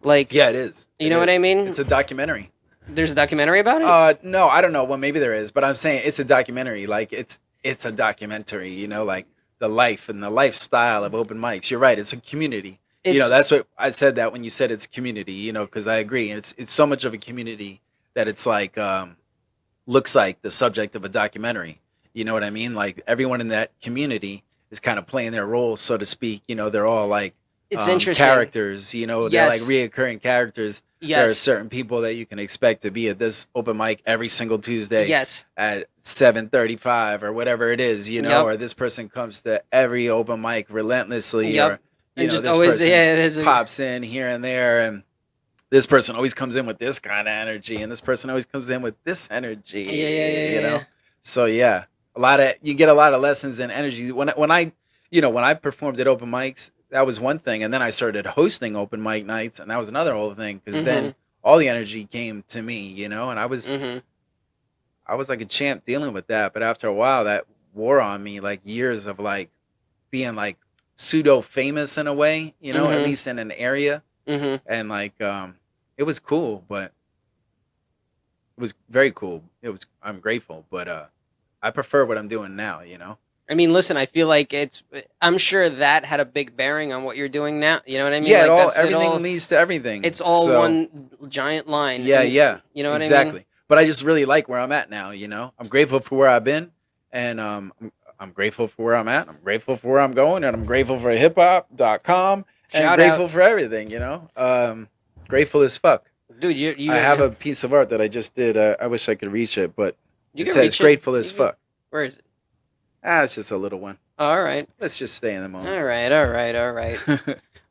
Like yeah, it is. You know what I mean? It's a documentary. There's a documentary about it? No, I don't know. Well, maybe there is, but I'm saying it's a documentary. Like it's a documentary. You know, like the life and the lifestyle of open mics. You're right. It's a community. You know, that's what I said that when you said it's community. You know, because I agree. And it's so much of a community that it's like looks like the subject of a documentary. You know what I mean? Like everyone in that community is kind of playing their role, so to speak. You know, they're all like. It's interesting. Characters, you know, they're like reoccurring characters. Yes. There are certain people that you can expect to be at this open mic every single Tuesday. Yes. At 7:35 or whatever it is, you know, or this person comes to every open mic relentlessly, or you know, this person pops in here and there, and this person always comes in with this kind of energy, and this person always comes in with this energy. Yeah. You know, so yeah, you get a lot of lessons and energy when I performed at open mics. That was one thing, and then I started hosting open mic nights, and that was another whole thing. Because then all the energy came to me, you know, and I was like a champ dealing with that. But after a while, that wore on me, like years of like being like pseudo famous in a way, you know, at least in an area, and like it was cool, but was very cool. I'm grateful, but I prefer what I'm doing now. I mean, listen, I feel like I'm sure that had a big bearing on what you're doing now. You know what I mean? Yeah, Like everything leads to everything. it's all So one giant line. yeah, And yeah, you know what I mean? exactly. But I just really like where I'm at now. I'm grateful for where I've been, and I'm grateful for where I'm at. I'm grateful for where I'm going, and I'm grateful for hiphop.com and Shout out, grateful for everything. Grateful as fuck. dude. I have a piece of art that I just did. I wish I could reach it, but you it can says reach it. grateful as fuck. Where is it? It's just a little one. All right. Let's just stay in the moment. All right. All right. All right.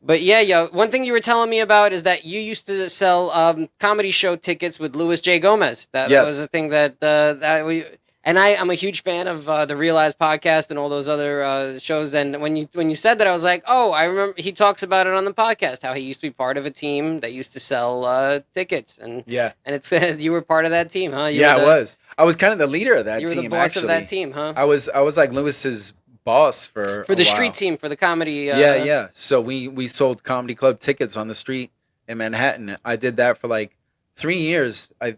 But yeah, yo, one thing you were telling me about is that you used to sell comedy show tickets with Louis J. Gomez. That Yes. was a thing that we. And I'm a huge fan of the Realize podcast and all those other shows. And when you said that, I was like, oh, I remember he talks about it on the podcast how he used to be part of a team that used to sell tickets. And Yeah. and it's you were part of that team, huh? Yeah, I was. I was kind of the leader of that You were team. the boss Actually, of that team, huh? I was like Lewis's boss for For a the while. street team, for the comedy. Yeah. So we sold comedy club tickets on the street in Manhattan. I did that for like 3 years. I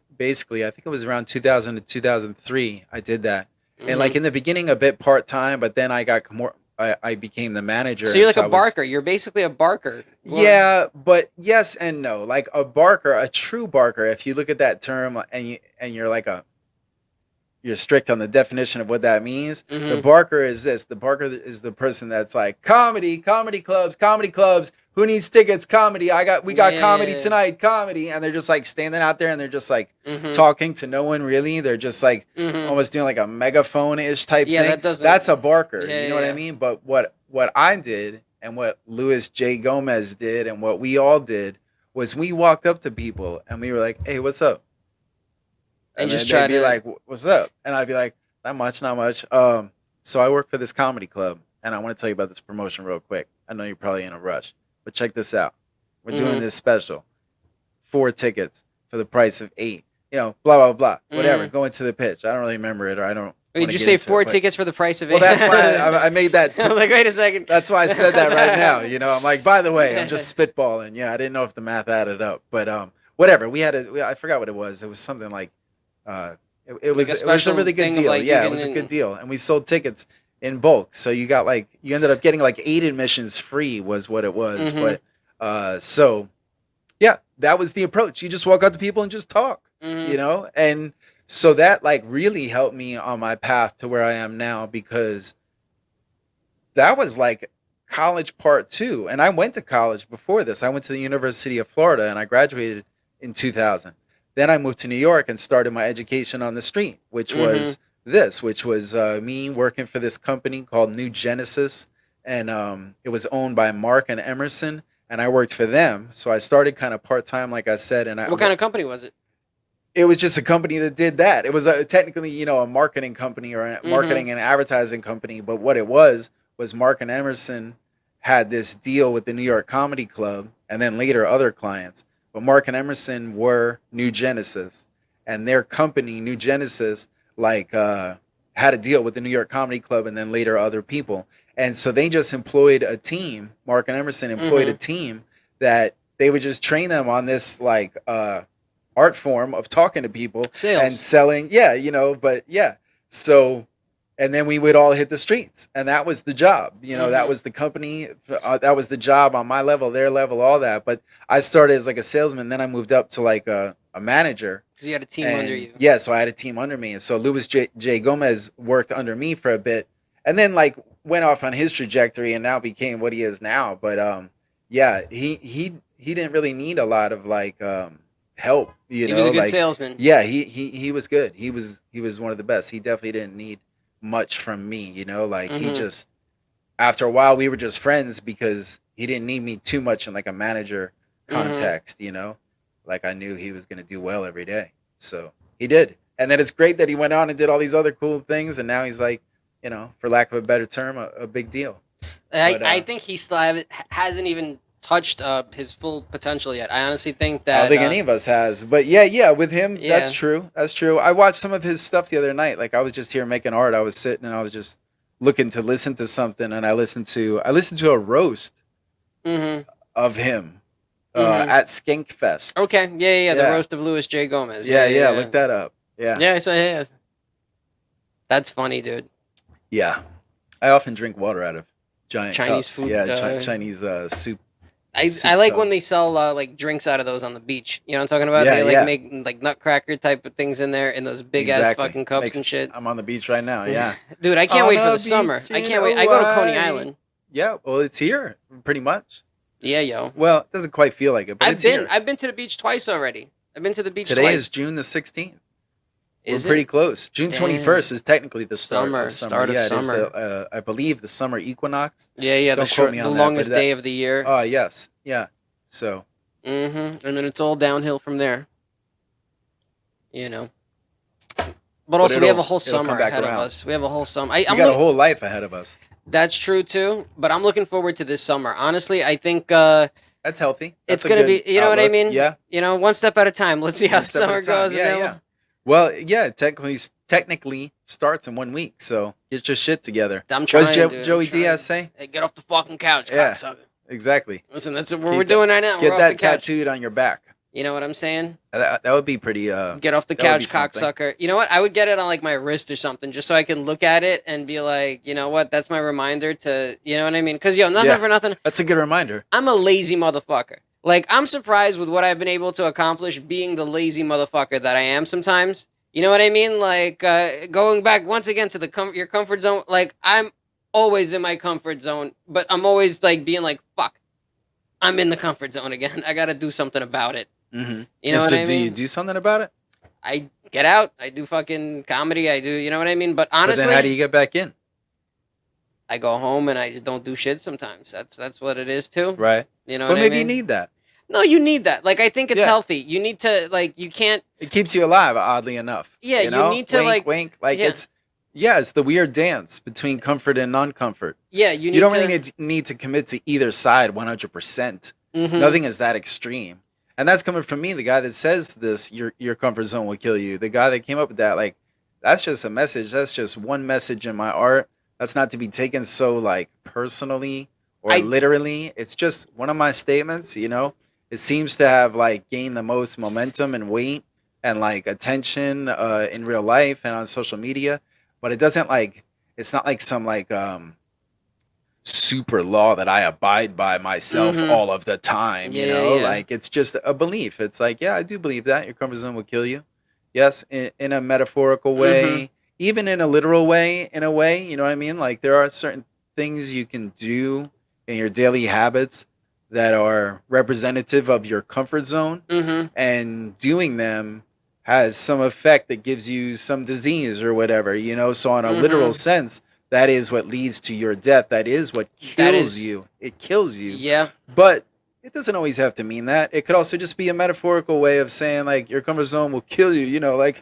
think it was around 2000 to 2003. I did that, and like in the beginning, a bit part time, but then I got more. I became the manager. So you're like a barker. You're basically a barker. Yeah, but yes and no. Like a barker, a true barker. If you look at that term you're like you're strict on the definition of what that means. The barker is this. The barker is the person that's like comedy clubs. Who needs tickets? Comedy. We got comedy tonight. Comedy, and they're just like standing out there and they're just like talking to no one really. They're just like almost doing like a megaphone ish type thing. That's a barker. You know what I mean? But what I did and what Louis J. Gomez did and what we all did was we walked up to people and we were like, "Hey, what's up?" And just try to be like, "What's up?" And I'd be like, "Not much, not much." So I work for this comedy club, and I want to tell you about this promotion real quick. I know you're probably in a rush, but check this out. We're doing this special, 4 tickets for the price of 8. Blah blah blah, whatever. Go into the pitch. I don't really remember it, or I don't. Did you say 4 tickets for the price of 8? Well, that's why I made that. I'm like, wait a second. That's why I said that right now. I'm like, by the way, I'm just spitballing. Yeah, I didn't know if the math added up, but whatever. I forgot what it was. It was something like. It was a really good deal. Like it was a good deal, and we sold tickets in bulk. So you ended up getting like 8 admissions free was what it was. But so yeah, that was the approach. You just walk up to people and just talk, and so that like really helped me on my path to where I am now, because that was like college part 2, and I went to college before this. I went to the University of Florida, and I graduated in 2000. Then I moved to New York and started my education on the street, which was me working for this company called New Genesis. And it was owned by Mark and Emerson, and I worked for them. So I started kind of part-time, like I said. And what kind of company was it? It was just a company that did that. It was technically, a marketing company or a marketing and advertising company. But what it was Mark and Emerson had this deal with the New York Comedy Club and then later other clients. But Mark and Emerson were New Genesis, and their company, New Genesis, had a deal with the New York Comedy Club and then later other people. And so they just employed a team. Mark and Emerson employed a team that they would just train them on this art form of talking to people. Sales. And selling. Yeah, but yeah. So, and then we would all hit the streets, and that was the job. That was the company. That was the job on my level, their level, all that. But I started as like a salesman. Then I moved up to like a manager. Because you had a team under you. Yeah, so I had a team under me. And so Louis J. Gomez worked under me for a bit, and then like went off on his trajectory and now became what he is now. But yeah, he didn't really need a lot of like help. He was a good salesman. Yeah, he was good. He was one of the best. He definitely didn't need much from me, he just, after a while we were just friends because he didn't need me too much in like a manager context, like I knew he was going to do well every day, so he did. And then it's great that he went on and did all these other cool things, and now he's like, for lack of a better term, a big deal. I think he still hasn't even touched his full potential yet. I honestly think that I don't think any of us has, but yeah, with him, that's true. I watched some of his stuff the other night. Like I was just here making art. I was sitting and I was just looking to listen to something, and I listened to a roast of him, at Skankfest. Okay, yeah. The Yeah. roast of Louis J. Gomez. Yeah. Look that up. Yeah. Yeah, so yeah. That's funny, dude. Yeah. I often drink water out of giant Chinese cups. food, Yeah, Chinese soup. I like when they tubs. sell like drinks out of those on the beach. You know what I'm talking about? Yeah, They like yeah. make like nutcracker type of things in there in those big ass Exactly. fucking cups and shit. I'm on the beach right now. Yeah. Dude, I can't On wait for a the summer. beach I in can't wait. I go to Coney Hawaii. Island. Yeah. Well, it's here pretty much. Yeah, yo. Well, it doesn't quite feel like it, but it's here. I've been to the beach twice already. I've been to the beach Today twice. is June the 16th. Is We're pretty it? close. June Damn. 21st is technically the start Summer, of summer. start of yeah, summer. it is the, I believe the summer equinox. Yeah. Don't quote me on the that, longest but that- day of the year. Yes. Yeah. So, And then it's all downhill from there. You know. But also, we have a whole it'll summer come back ahead of around. us. We have a whole summer. we got a whole life ahead of us. That's true too. But I'm looking forward to this summer. Honestly, I think That's healthy. it's That's a gonna good be. You know what I outlook. mean? Yeah. You know, one step at a time. Let's see how One step at a summer time. goes. Yeah, and then yeah. Well, yeah, it technically starts in 1 week. So get your shit together. I'm What trying. does Dude, Joey I'm trying. Diaz say? Hey, get off the fucking couch, Yeah. cocksucker. Exactly. Listen, that's what Keep we're that- doing right now. We're Get off that the couch. tattooed on your back. You know what I'm saying? That would be pretty. Get off the that would be couch, something. cocksucker. You know what? I would get it on like my wrist or something, just so I can look at it and be like, you know what? That's my reminder to, you know what I mean? Because nothing Yeah. for nothing. That's a good reminder. I'm a lazy motherfucker. Like, I'm surprised with what I've been able to accomplish being the lazy motherfucker that I am sometimes. You know what I mean? Like, going back once again to your comfort zone. Like, I'm always in my comfort zone, but I'm always like being like, fuck, I'm in the comfort zone again. I got to do something about it. Mm-hmm. You know what I mean? Do you do something about it? I get out. I do fucking comedy. I do, you know what I mean? But But honestly, then how do you get back in? I go home and I just don't do shit sometimes. That's what it is too. Right. You know But what maybe I you mean? need that. No, you need that. Like, I think it's Yeah. healthy. You need to, like, you can't. It keeps you alive, oddly enough. Yeah, you know? need to, wink, like- wink. Like yeah. it's the weird dance between comfort and non-comfort. Yeah, you need You don't to. really need to commit to either side 100%. Mhm. Nothing is that extreme. And that's coming from me, the guy that says this, your comfort zone will kill you. The guy that came up with that, like, that's just a message. That's just one message in my art. That's not to be taken so, like, personally or literally. It's just one of my statements, you know? It seems to have, like, gained the most momentum and weight and, like, attention in real life and on social media. But it doesn't, like, it's not like some, like, super law that I abide by myself Mhm. all of the time, Yeah, you know? yeah. Like, it's just a belief. It's like, yeah, I do believe that. Your comfort zone will kill you. Yes, in a metaphorical way, Mm-hmm. even in a literal way, in a way, you know what I mean? Like, there are certain things you can do in your daily habits that are representative of your comfort zone, Mhm. and doing them has some effect that gives you some disease or whatever, you know? So, in a literal Mhm. sense, that is what leads to your death. That is what That kills is- you. It kills you. Yeah. But it doesn't always have to mean that. It could also just be a metaphorical way of saying, like, your comfort zone will kill you. You know, like,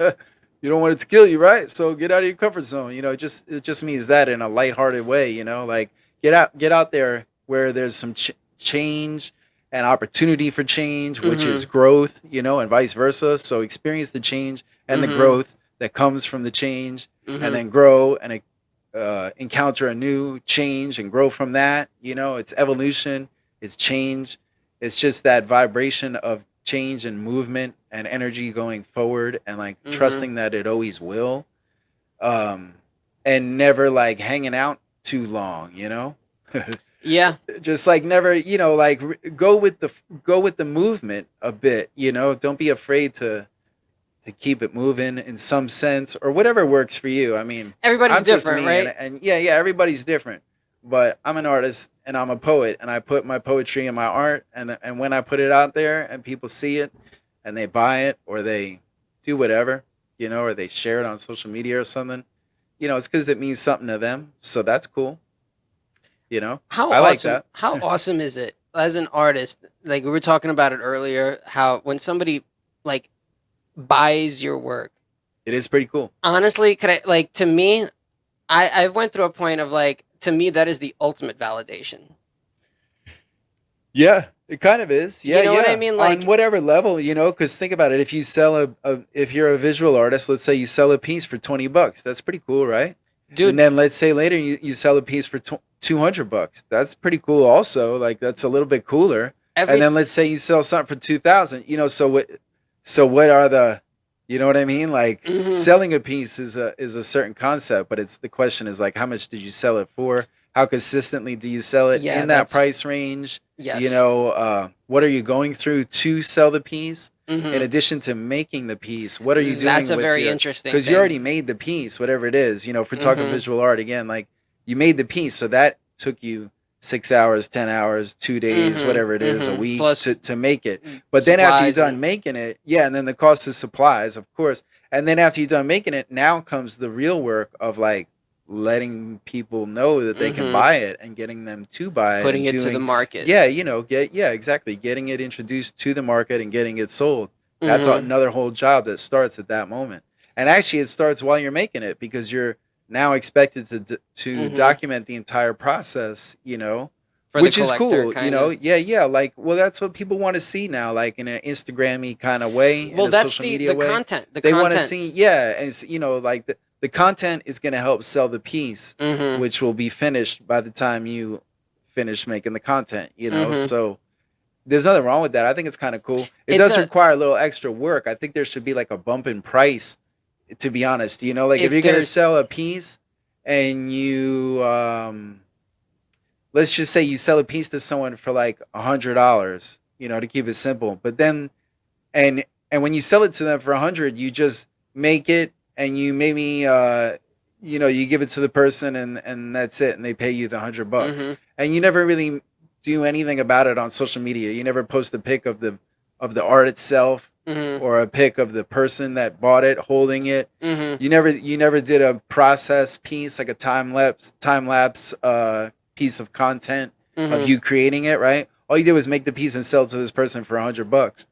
you don't want it to kill you, right? So get out of your comfort zone. You know, it just means that in a lighthearted way. You know, like, get out there where there's some change and opportunity for change, which is growth. You know, and vice versa. So experience the change and the growth that comes from the change, and then grow and encounter a new change and grow from that. You know, it's evolution, it's change, it's just that vibration of change and movement and energy going forward, and like trusting that it always will, and never like hanging out too long, you know. Yeah. Just like never, you know, like go with the movement a bit, you know. Don't be afraid to keep it moving in some sense, or whatever works for you. I mean, Everybody's I'm just different, me, right? and yeah, everybody's different. But I'm an artist and I'm a poet, and I put my poetry in my art, and when I put it out there and people see it and they buy it or they do whatever, you know, or they share it on social media or something, you know, it's because it means something to them. So that's cool. You know, How I awesome, like that. How awesome is it as an artist? Like, we were talking about it earlier, how when somebody like buys your work, It is pretty cool. honestly, to me, I went through a point of like, to me, that is the ultimate validation. Yeah, it kind of is. Yeah, You know what I mean? Like, on whatever level, you know, because think about it. If you sell if you're a visual artist, let's say you sell a piece for $20, that's pretty cool, right? dude, And then let's say later you sell a piece for $200. That's pretty cool also. Like, that's a little bit cooler. And then let's say you sell something for 2,000. So what are the, you know what I mean? Like selling a piece is a certain concept, but the question is like, how much did you sell it for? How consistently do you sell it in that price range? Yes. What are you going through to sell the piece? In addition to making the piece, what are you doing? That's a very interesting because you already made the piece, whatever it is. If we're talking visual art again, like you made the piece, so that took you 6 hours, 10 hours, 2 days, whatever it is, a week plus to make it. But then after you're done making it, and then the cost of supplies, of course. And then after you're done making it, now comes the real work of like letting people know that they can buy it and getting them to buy it, putting it to the market. Exactly, getting it introduced to the market and getting it sold. That's another whole job that starts at that moment. And actually, it starts while you're making it because you're now expected to document the entire process. Which is cool. Like, well, that's what people want to see now, like in an Instagram-y kind of way. Well, that's social media way. Content. They want to see, and like the content is going to help sell the piece, which will be finished by the time you finish making the content. So there's nothing wrong with that. I think it's kind of cool. It does require a little extra work. I think there should be like a bump in price, to be honest. Like if you're going to sell a piece and you, let's just say you sell a piece to someone for like $100, to keep it simple. But then, and when you sell it to them for $100, you just make it and you maybe, you give it to the person and that's it. And they pay you the $100 and you never really do anything about it on social media. You never post a pic of the art itself or a pic of the person that bought it holding it. You never did a process piece, like a time lapse piece of content of you creating it, right? All you did was make the piece and sell it to this person for $100.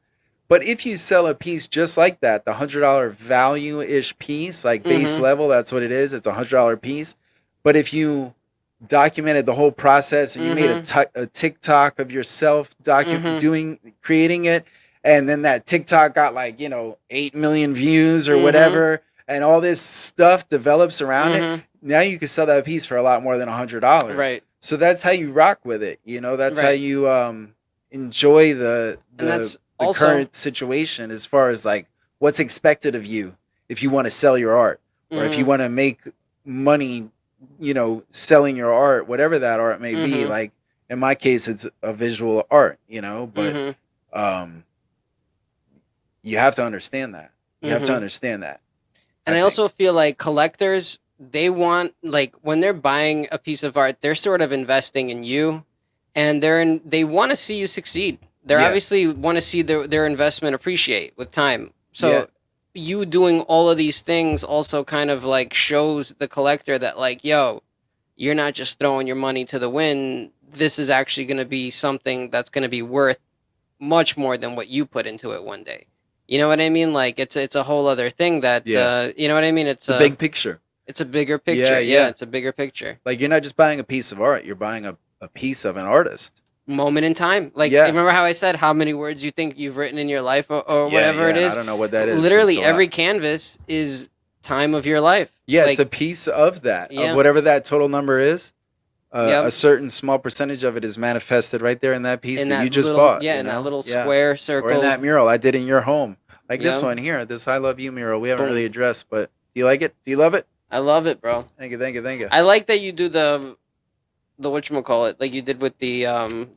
But if you sell a piece just like that, the $100 value-ish piece, like base level, that's what it is. It's $100 piece. But if you documented the whole process and you made a TikTok of yourself creating it, and then that TikTok got like 8 million views or whatever, and all this stuff develops around it, now you can sell that piece for a lot more than $100. Right. So that's how you rock with it. That's how you enjoy the current situation as far as like what's expected of you if you want to sell your art or if you want to make money selling your art, whatever that art may be. Like in my case, it's a visual art, but you have to understand that. You have to understand that. And I also feel like collectors, they want, like, when they're buying a piece of art, they're sort of investing in you, and they want to see you succeed. They obviously want to see their investment appreciate with time. So you doing all of these things also kind of like shows the collector that like, yo, you're not just throwing your money to the wind. This is actually going to be something that's going to be worth much more than what you put into it one day. You know what I mean? Like it's a whole other thing that, you know what I mean? It's a big picture. It's a bigger picture. Yeah, it's a bigger picture. Like you're not just buying a piece of art. You're buying a piece of an artist. Moment in time. Like, remember how I said how many words you think you've written in your life or whatever it is? I don't know what that is. Literally every canvas is time of your life. Yeah, like, it's a piece of that. Of whatever that total number is. A certain small percentage of it is manifested right there in that piece that you just bought. Yeah, in that little square circle. Or in that mural I did in your home. Like this one here, this I Love You mural. We haven't really addressed, but do you like it? Do you love it? I love it, bro. Thank you. I like that you do the whatchamacallit, like you did with the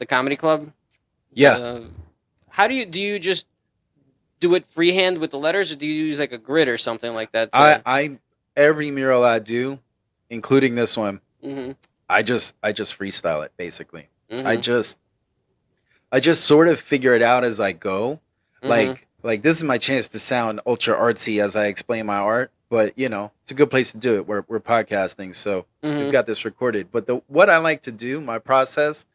comedy club. Yeah. How do you just do it freehand with the letters, or do you use like a grid or something like that? I every mural I do, including this one, I just freestyle it basically. I just sort of figure it out as I go. Like this is my chance to sound ultra artsy as I explain my art, but it's a good place to do it. We're podcasting, so we've got this recorded. But what I like to do, my process,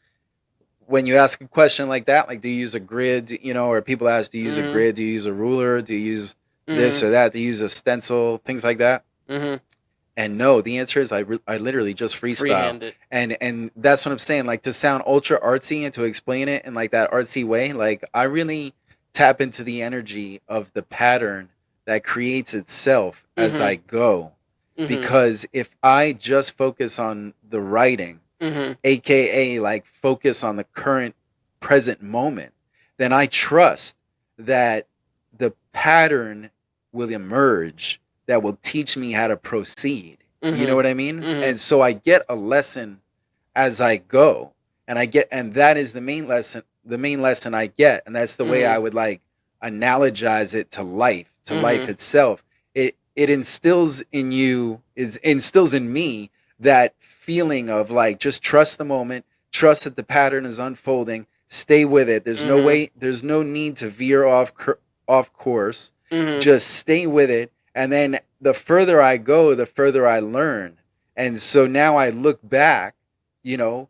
when you ask a question like that, like do you use a grid, or people ask, do you use a grid, do you use a ruler, do you use this or that, do you use a stencil, things like that. And no, the answer is I literally just freestyle. And that's what I'm saying. Like to sound ultra artsy and to explain it in like that artsy way, like I really tap into the energy of the pattern that creates itself as I go. Because if I just focus on the writing, aka like focus on the current present moment, then I trust that the pattern will emerge that will teach me how to proceed. You know Mhm. what I mean? Mhm. And so I get a lesson as I go, and that is the main lesson I get, and that's the way I Mhm. would like analogize it to life Mhm. itself. It instills in me that feeling of like, just trust the moment, trust that the pattern is unfolding, stay with it. Mhm. There's no need to veer off course. Mhm. Just stay with it, and then the further I go, the further I learn. And so now I look back,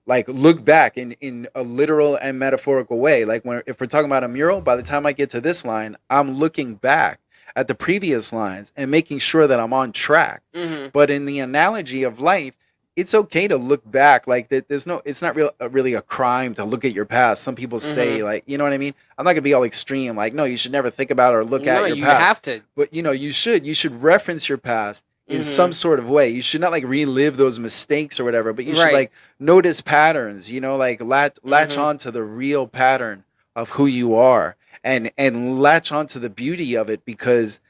like look back in a literal and metaphorical way. Like, if we're talking about a mural, by the time I get to this line, I'm looking back at the previous lines and making sure that I'm on track. Mhm. But in the analogy of life, it's okay to look back. Like, it's not really a crime to look at your past. Some people say, Mhm. like, you know what I mean? I'm not gonna be all extreme. Like, no, you should never think about or look No, at your you past. have to. But you should reference your past in some Mhm. sort of way. You should not like relive those mistakes or whatever, but you should Right. like notice patterns, like latch Mhm. on to the real pattern of who you are, and latch on to the beauty of it, because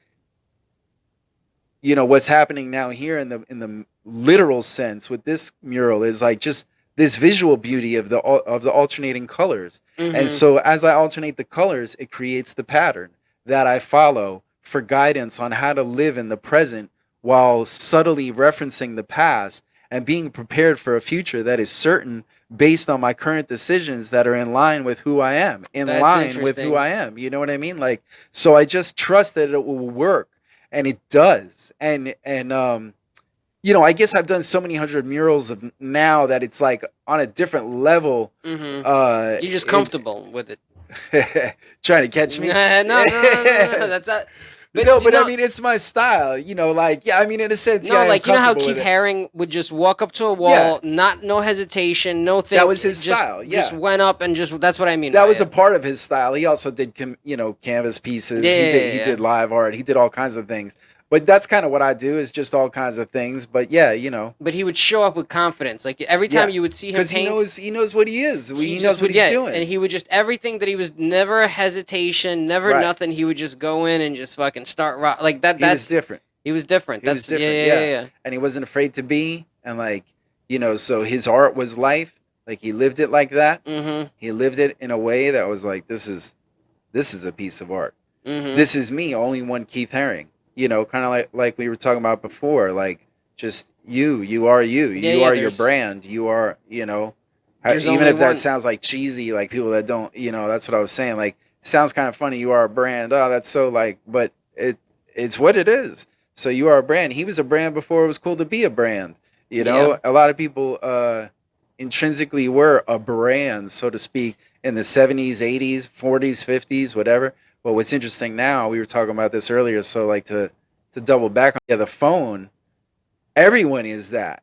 what's happening now here in the literal sense with this mural is like just this visual beauty of the alternating colors. And Mhm. so as I alternate the colors, it creates the pattern that I follow for guidance on how to live in the present, while subtly referencing the past and being prepared for a future that is certain, based on my current decisions that are in line with who I am, in That's line with who interesting. I am. You know what I mean? Like, so I just trust that it will work, and it does. I guess I've done so many hundred murals of now that it's like on a different level. Mhm. uh You're just it comfortable with it. Trying to catch me. No, no, no, no, no. That's not. But No, you but I know, mean, it's my style, like, yeah, I mean, in a sense, yeah, no, I am like you know how comfortable Keith with it. Haring would just walk up to a Yeah, wall, no hesitation, no that thing, was his style. just Yeah, went up and just. That's what I mean that by was a it. part of his style. He also did, canvas Yeah, pieces. He yeah, did yeah, he yeah. did live art. He did all kinds of things. But that's kind of what I do, is just all kinds of things. But yeah, But he would show up with confidence. Like every time yeah, you would see him because he paint, knows what he is. he He just knows what would he's and doing. he would just everything that he was never a hesitation, never Right. nothing. He would just go in and just fucking start like that. He was That's different. he was different. He was That's yeah, different. yeah, Yeah, yeah, and he wasn't afraid to be. And like, so his art was life. Like, he lived it like that. yeah. Mhm, He lived it in a way that was like, this is a piece of art. mhm. This is me, only one Keith Haring. Kind of like we were talking about before. Like, just you are you. Yeah, You yeah. are your brand. You are, There's even only if that one. sounds like cheesy, like people that don't, that's what I was saying. Like, sounds kind of funny. You are a brand. Oh, that's so like, but it's what it is. So you are a brand. He was a brand before it was cool to be a brand. Yeah. A lot of people intrinsically were a brand, so to speak, in the 70s, 80s, 40s, 50s, whatever. But what's interesting now, we were talking about this earlier, so like to double back on, yeah, the phone, everyone is that.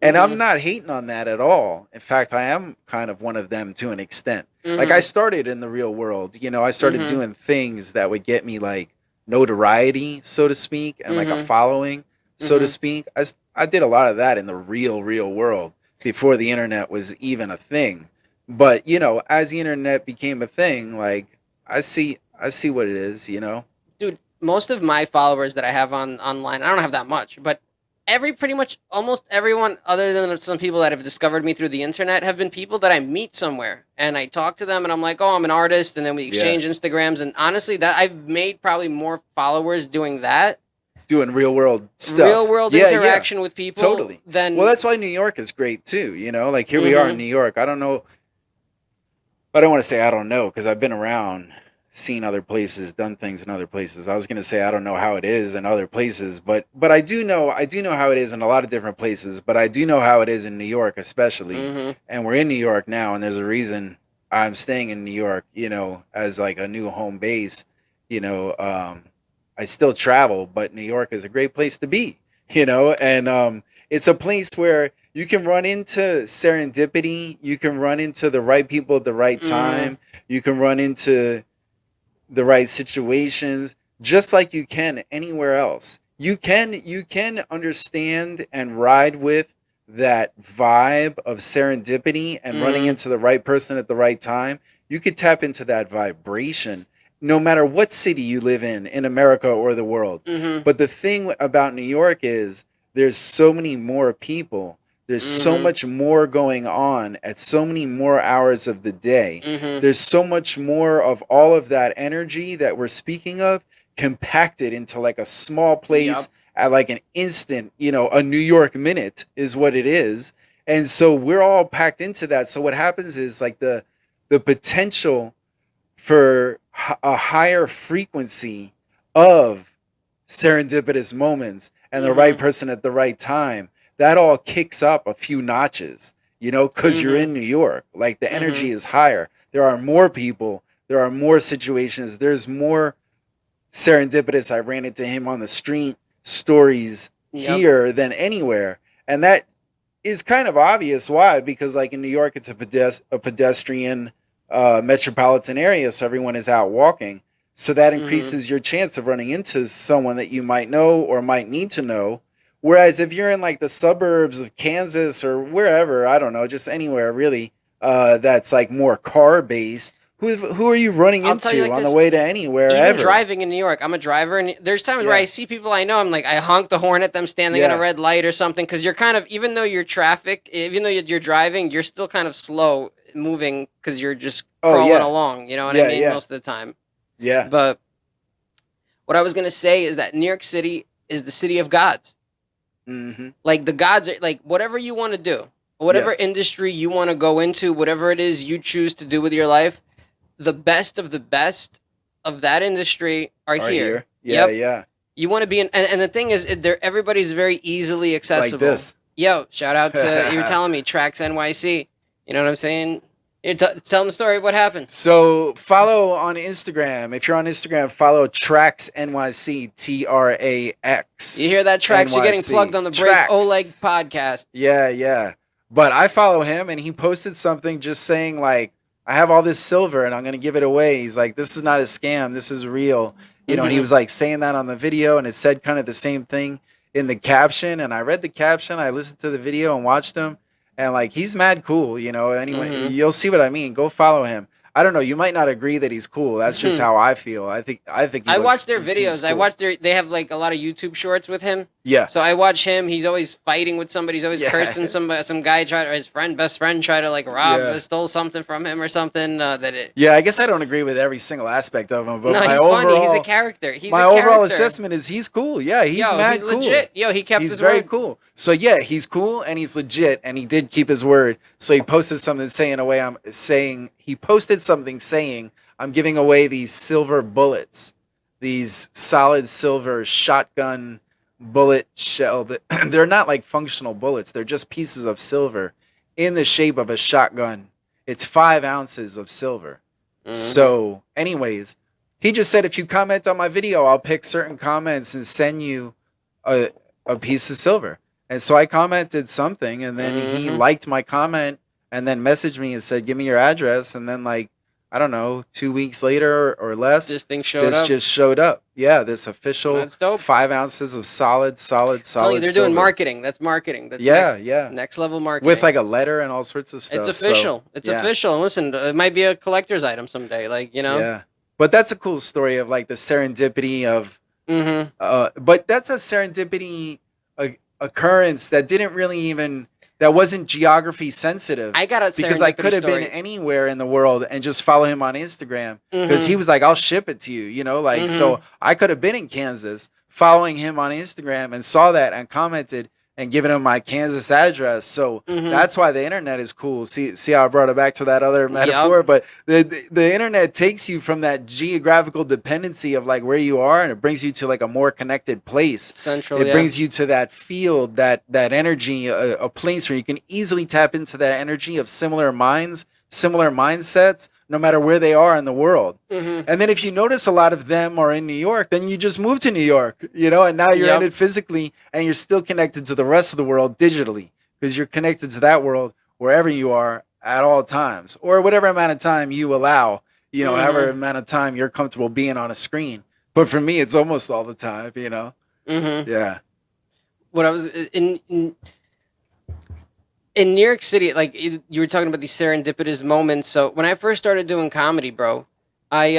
And I'm Mhm, not hating on that at all. In fact, I am kind of one of them to an extent. Like, I mhm, started in the real world. I started mhm, doing things that would get me like notoriety, so to speak, and like a mhm, following, so to mhm. speak. I did a lot of that in the real world before the internet was even a thing. But, as the internet became a thing, like, I see what it is. Dude, most of my followers that I have on online, I don't have that much, but pretty much almost everyone, other than some people that have discovered me through the internet, have been people that I meet somewhere, and I talk to them, and I'm like, oh, I'm an artist, and then we Yeah. exchange Instagrams, and honestly, that I've made probably more followers doing that Doing real world real stuff. world Yeah, yeah. interaction with people Totally. Well, than. that's why New York is great too. Like, here we are in Mm-hmm. New York. I don't know. I don't want to say I don't know, because I've been around, seen other places, done things in other places. I was going to say I don't know how it is in other places, but I do know how it is in a lot of different places. But I do know how it is in New York, especially. Mm-hmm. And we're in New York now, and there's a reason I'm staying in New York. As like a new home base. You know, um, I still travel, but New York is a great place to be. And it's a place where you can run into serendipity. You can run into the right people at the right Mm-hmm. time. You can run into the right situations, just like you can anywhere else. You can understand and ride with that vibe of serendipity and running Mm-hmm. into the right person at the right time, you could tap into that vibration no matter what city you live in America or the world. Mm-hmm. But the thing about New York is there's so many more people. There's so Mm-hmm. much more going on at so many more hours of the day. Mm-hmm. There's so much more of all of that energy that we're speaking of compacted into like a small Yep. place at like an instant, a New York minute is what it is. And so we're all packed into that. So what happens is like the potential for a higher frequency of serendipitous moments and the right Mm-hmm. person at the right time, that all kicks up a few notches, because you're Mm-hmm. in New York. Like the Mm-hmm. energy is higher. There are more people. There are more situations. There's more serendipitous. I ran into him on the street stories Yep. here than anywhere. And that is kind of obvious. Why? Because like in New York, it's a pedestrian metropolitan area, so everyone is out walking. So that Mm-hmm. increases your chance of running into someone that you might know or might need to know. Whereas if you're in like the suburbs of Kansas or wherever, I don't know, just anywhere really, that's like more car based. Who are you running I'll tell you into like on the this. way to anywhere Even ever? driving in New York, I'm a driver, and there's times where I Yeah, see people I know. I'm like, I honk the horn at them standing at a yeah. red light or something, because you're kind of, even though you're traffic, even though you're driving, you're still kind of slow moving because you're just Oh crawling yeah, along. You know what I yeah, mean? yeah, Most of the time. yeah. But what I was gonna say is that New York City is the city of gods. Mm-hmm. Like the gods are like whatever you want to do, whatever Yes. industry you want to go into, whatever it is you choose to do with your life, the best of that industry are Are here. here. Yeah, Yep. yeah. You want to be in, and the thing is, everybody's very easily Like accessible. this. Yo, shout out to you were telling me Tracks NYC. You know what I'm saying? Tell them the story. What happened? So follow on Instagram. If you're on Instagram, follow Tracks NYC, You TRAX hear that, Tracks? You're getting plugged NYC. on the Break Oleg Tracks. podcast. Yeah, yeah. But I follow him and he posted something just saying like, I have all this silver and I'm gonna give it away. He's like, this is not a scam, this is real. And he Mm-hmm. was like saying that on the video and it said kind of the same thing in the caption. And I read the caption, I listened to the video and watched him and like he's mad cool, Anyway, Mm-hmm. you'll see what I mean. Go follow him. I don't know, you might not agree that he's cool. That's just how I feel. I think I watch their he seems videos. I cool. watch they have like a lot of YouTube shorts with him. Yeah. So I watch him. He's always fighting with somebody. He's always Yeah. cursing some guy try or his best friend try to like Yeah. stole something from him or something. That it. Yeah, I guess I don't agree with every single aspect of him, but No, my he's funny. He's a overall character. He's my a overall character. assessment is he's cool. Yeah, he's Yo, mad he's cool. legit. Yo, he kept He's his very word. cool. So yeah, he's cool and he's legit and he did keep his word. So he posted something saying he posted something saying I'm giving away these silver bullets, these solid silver shotgun bullet shell that they're not like functional bullets. They're just pieces of silver in the shape of a shotgun. It's 5 ounces of silver. Mhm. So, anyways, he just said if you comment on my video, I'll pick certain comments and send you a a piece of silver. And so I commented something, and then he Mhm. liked my comment, and then messaged me and said, "Give me your address." And then, like, I don't know, 2 weeks later or less, This thing showed this up. just showed up. Yeah, this official That's dope. 5 ounces of solid Telling you, silver. they're doing marketing. That's marketing. That's Yeah, yeah, next level marketing. with like a letter and all sorts of stuff. it's So, official. It's yeah. official. And listen, it might be a collector's item someday. Like you know. Yeah. But that's a cool story of like the serendipity of Mm-hmm. but that's a serendipity occurrence that didn't really even that wasn't geography sensitive I got a because I serendipity could have been story. anywhere in the world and just follow him on Instagram because he was like, I'll ship it to you, like so I could have been in Kansas following him on Instagram and saw that and commented and given him my Kansas address. So that's why the internet is cool. See how I brought it back to that other metaphor? Yup. But the internet takes you from that geographical dependency of like where you are and it brings you to like a more connected place. Central. It Yeah. brings you to that field, that energy, a place where you can easily tap into that energy of similar minds, similar mindsets, no matter where they are in the world. Mhm. And then if you notice a lot of them are in New York, then you just move to New York, and now you're Yep. in it physically and you're still connected to the rest of the world digitally because you're connected to that world wherever you are at all times or whatever amount of time you allow, however amount of time you're comfortable being on a screen. But for me, it's almost all the time. Mm-hmm. Yeah. What I was in in New York City, like you were talking about these serendipitous moments. So when I first started doing comedy, bro, I